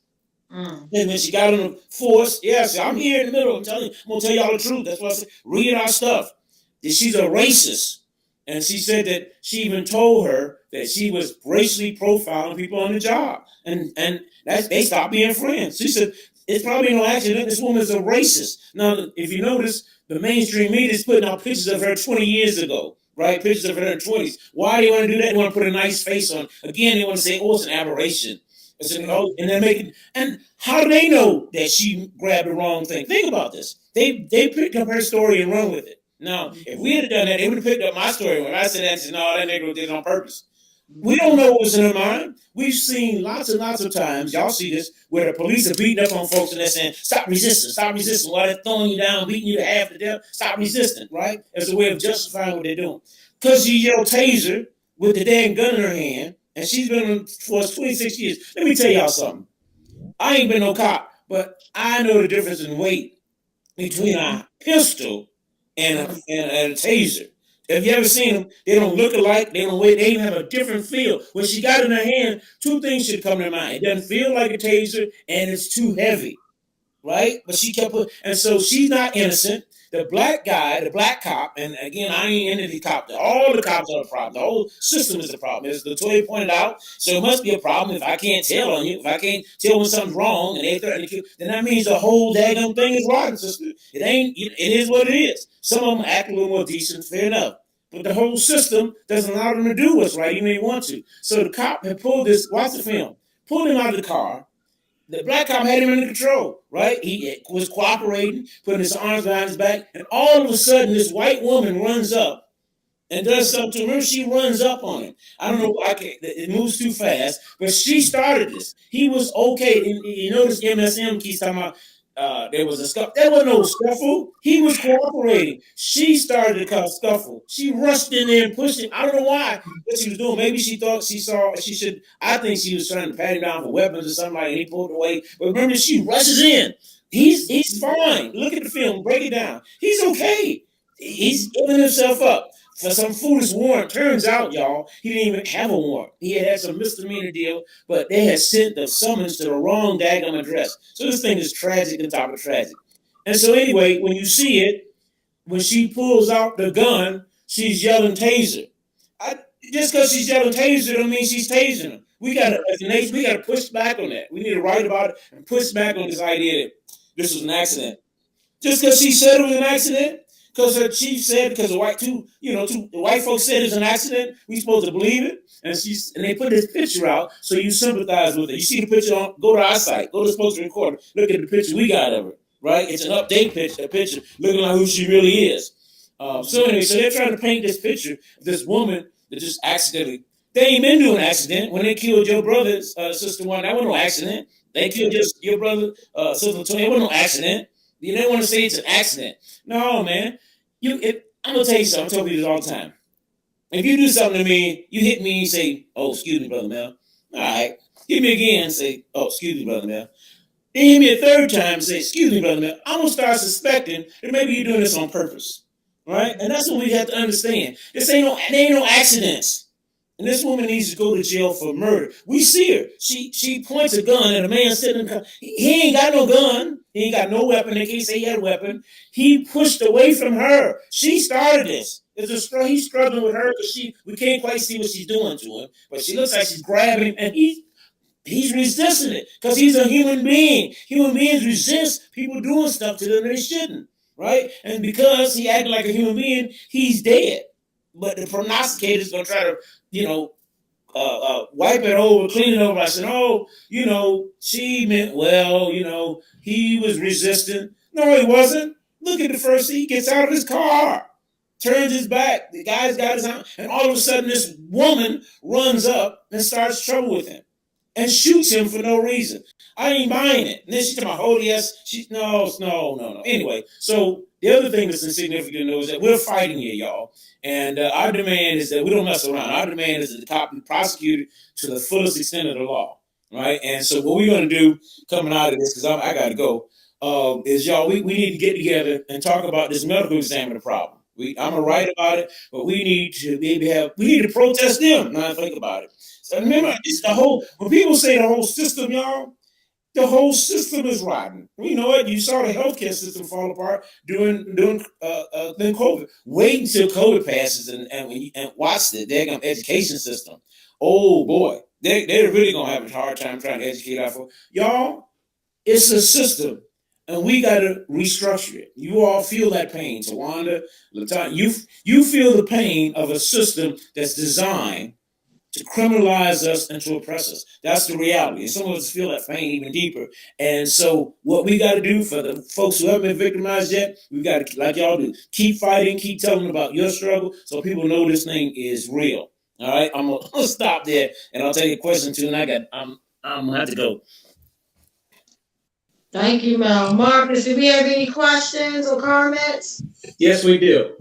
D: And when she got on the force, yes, I'm here in the middle. I'm going to tell y'all the truth. That's why I said, read our stuff. That she's a racist. And she said that she even told her that she was racially profiling people on the job. And they stopped being friends. She said, it's probably no accident. This woman is a racist. Now, if you notice, the mainstream media is putting out pictures of her 20 years ago, right? Pictures of her in her 20s. Why do you want to do that? They want to put a nice face on. Again, they want to say, oh, it's an aberration. And how do they know that she grabbed the wrong thing? Think about this. They picked up her story and run with it. Now, if we had done that, they would have picked up my story when I said that and said, no, that nigga did it on purpose. We don't know what's in her mind. We've seen lots and lots of times, y'all see this, where the police are beating up on folks and they're saying, stop resisting, while they're throwing you down, beating you to half to death, stop resisting, right? As a way of justifying what they're doing. Because she yelled taser with the damn gun in her hand, and she's been on for 26 years. Let me tell y'all something. I ain't been no cop, but I know the difference in weight between a pistol and a taser. Have you ever seen them? They don't look alike. They don't weigh. They even have a different feel. When she got it in her hand, two things should come to mind. It doesn't feel like a taser, and it's too heavy, right? But she kept it, and so she's not innocent. The black guy, the black cop, and again, I ain't into the cop. All the cops are the problem. The whole system is the problem. As Latoya pointed out, so it must be a problem if I can't tell on you. If I can't tell when something's wrong and they threaten to kill, then that means the whole daggone thing is rotten, sister. It ain't. It is what it is. Some of them act a little more decent, fair enough. But the whole system doesn't allow them to do what's right, even if they want to. So the cop had pulled this, watch the film, pulled him out of the car. The black cop had him under control, right? He was cooperating, putting his arms behind his back, and all of a sudden, this white woman runs up and does something to him. Remember, she runs up on him. I don't know, it moves too fast, but she started this. He was okay. And you notice MSM keeps talking about there was a scuffle. There was no scuffle. He was cooperating. She started the scuffle. She rushed in there and pushed him. I don't know why, what she was doing. Maybe she thought she saw, she should, I think she was trying to pat him down for weapons or something like that, and he pulled away. But remember, she rushes in. He's fine. Look at the film. Break it down. He's okay. He's giving himself up for some foolish warrant. Turns out, y'all, he didn't even have a warrant. He had some misdemeanor deal, but they had sent the summons to the wrong daggum address. So this thing is tragic on top of tragic. And so anyway, when you see it, when she pulls out the gun, she's yelling taser. Just because she's yelling taser don't mean she's tasing him. We gotta push back on that. We need to write about it and push back on this idea that this was an accident. Just because she said it was an accident, because her chief said, because the white folks said it's an accident, we supposed to believe it. And they put this picture out so you sympathize with it. You see the picture go to our site, go to Spokesman Recorder, look at the picture we got of her, right? It's an update picture, a picture looking like who she really is. So anyway, so they're trying to paint this picture of this woman that just accidentally, they ain't been doing an accident. When they killed your brother's sister one, that wasn't no accident. They killed your brother, sister Latoya, it wasn't no accident. You don't want to say it's an accident. No, man. I'm gonna tell you something. I tell people this all the time. If you do something to me, you hit me and say, "Oh, excuse me, Brother Mel." All right. Hit me again and say, "Oh, excuse me, Brother Mel." Then hit me a third time and say, "Excuse me, Brother Mel." I'm gonna start suspecting that maybe you're doing this on purpose, right? And that's what we have to understand. There ain't no accidents. And this woman needs to go to jail for murder. We see her. She points a gun at a man sitting in the car. He ain't got no gun. He ain't got no weapon. They can't say he had a weapon. He pushed away from her. She started this. He's struggling with her because we can't quite see what she's doing to him. But she looks like she's grabbing him, and he's resisting it because he's a human being. Human beings resist people doing stuff to them that they shouldn't, right? And because he acted like a human being, he's dead. But the prognosticator's gonna try to, wipe it over, clean it over. I said, she meant well, he was resistant. No, he wasn't. Look at the first, he gets out of his car, turns his back. The guy's got his arm, and all of a sudden this woman runs up and starts trouble with him and shoots him for no reason. I ain't buying it. And then she's talking about, oh, yes. No. Anyway, so the other thing that's insignificant is that we're fighting here, y'all. And our demand is that we don't mess around. Our demand is that the cop be prosecuted to the fullest extent of the law, right? And so what we're going to do coming out of this, because I got to go, is y'all, we need to get together and talk about this medical examiner problem. I'm going to write about it, but we need to protest them. Now I think about it. So remember, when people say the whole system, y'all, the whole system is rotten. You know what? You saw the healthcare system fall apart during COVID. Wait until COVID passes and watch the damn education system. Oh boy, they're really gonna have a hard time trying to educate our folks. Y'all, it's a system, and we got to restructure it. You all feel that pain, Tawanda, Latanya. You feel the pain of a system that's designed to criminalize us and to oppress us. That's the reality. And some of us feel that pain even deeper. And so what we got to do for the folks who haven't been victimized yet, we got to, like y'all do, keep fighting, keep telling them about your struggle so people know this thing is real. All right, I'm gonna stop there, and I'll take a question too. And I'm gonna have to go.
C: Thank you, Mel. Marcus, do we have any questions or comments?
J: Yes, we do.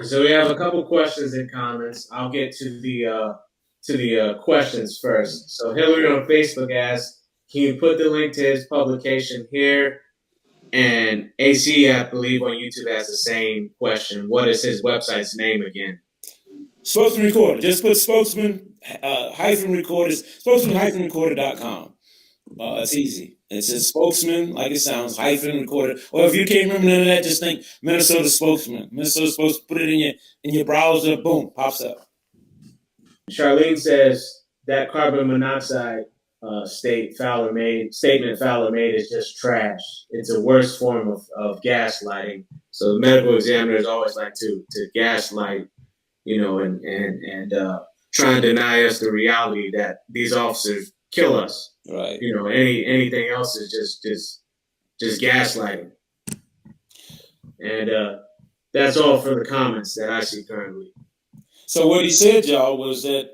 J: So we have a couple questions and comments. I'll get to the questions first. So Hillary on Facebook asks, "Can you put the link to his publication here?" And AC, I believe, on YouTube has the same question. What is his website's name again?
D: Spokesman Recorder. Just put spokesman hyphen recorders, spokesman-recorder.com. It's easy. It says spokesman, like it sounds, hyphen recorder. Or if you can't remember none of that, just think Minnesota Spokesman. Minnesota Spokesman, put it in your browser, boom, pops up.
J: Charlene says that carbon monoxide statement Fowler made is just trash. It's a worse form of gaslighting. So the medical examiners always like to gaslight, and try and deny us the reality that these officers kill us.
D: Right.
J: Anything else is just gaslighting. And that's all for the comments that I see currently.
D: So what he said, y'all, was that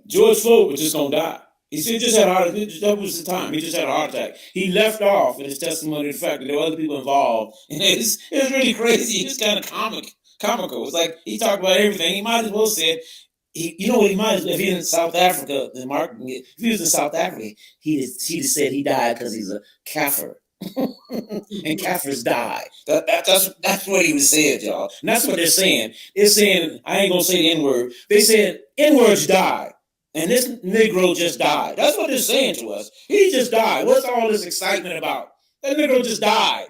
D: George Floyd was just gonna die. He said he just had a heart attack. That was the time. He just had a heart attack. He left off in his testimony the fact that there were other people involved. And it's really crazy. It's kind of comical. It's like he talked about everything. He might as well said, he might as well, if he was in South Africa, if he was in South Africa, he'd have said he died because he's a Kaffir. And Kafirs die. That's what he was saying, y'all. And that's what they're saying. They're saying, I ain't gonna say the N-word. They said N-words die. And this Negro just died. That's what they're saying to us. He just died. What's all this excitement about? That Negro just died.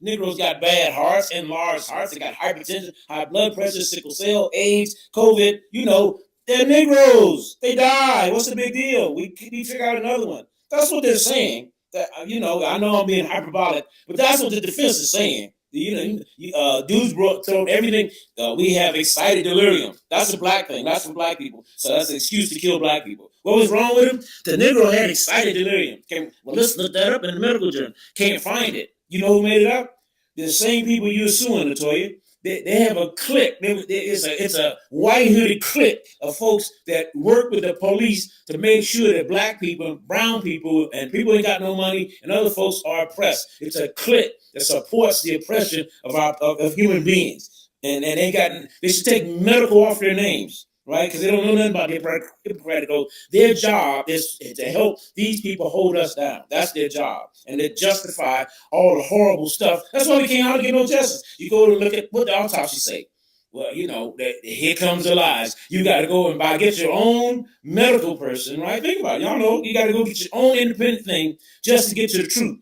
D: Negroes got bad hearts, enlarged hearts. They got hypertension, high blood pressure, sickle cell, AIDS, COVID. They're Negroes. They die. What's the big deal? We figure out another one. That's what they're saying. That I know I'm being hyperbolic, but that's what the defense is saying. Dudes thrown everything. We have excited delirium. That's a black thing. That's for black people. So that's an excuse to kill black people. What was wrong with him? The Negro had excited delirium. Let's look that up in the medical journal. Can't find it. You know who made it up? The same people you're suing, Latoya. They have a clique. It's a white hooded clique of folks that work with the police to make sure that black people, brown people, and people who ain't got no money and other folks are oppressed. It's a clique that supports the oppression of human beings. And they should take medical off their names, right? Because they don't know nothing about Hippocratic Oath. Their job is to help these people hold us down. That's their job. And they justify all the horrible stuff. That's why we can't hardly get no justice. You go to look at what the autopsy say. Well, here comes the lies. You got to go and get your own medical person, right? Think about it. Y'all know you got to go get your own independent thing just to get to the truth.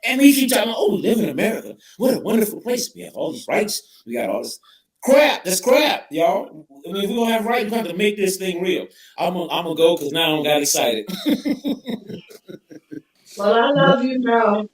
D: And we keep talking about, we live in America. What a wonderful place. We have all these rights. We got all this crap. That's crap, y'all. I mean, if we're going to have rights, we have to make this thing real. I'm going to go because now I got excited.
C: Well, I love you, Mel.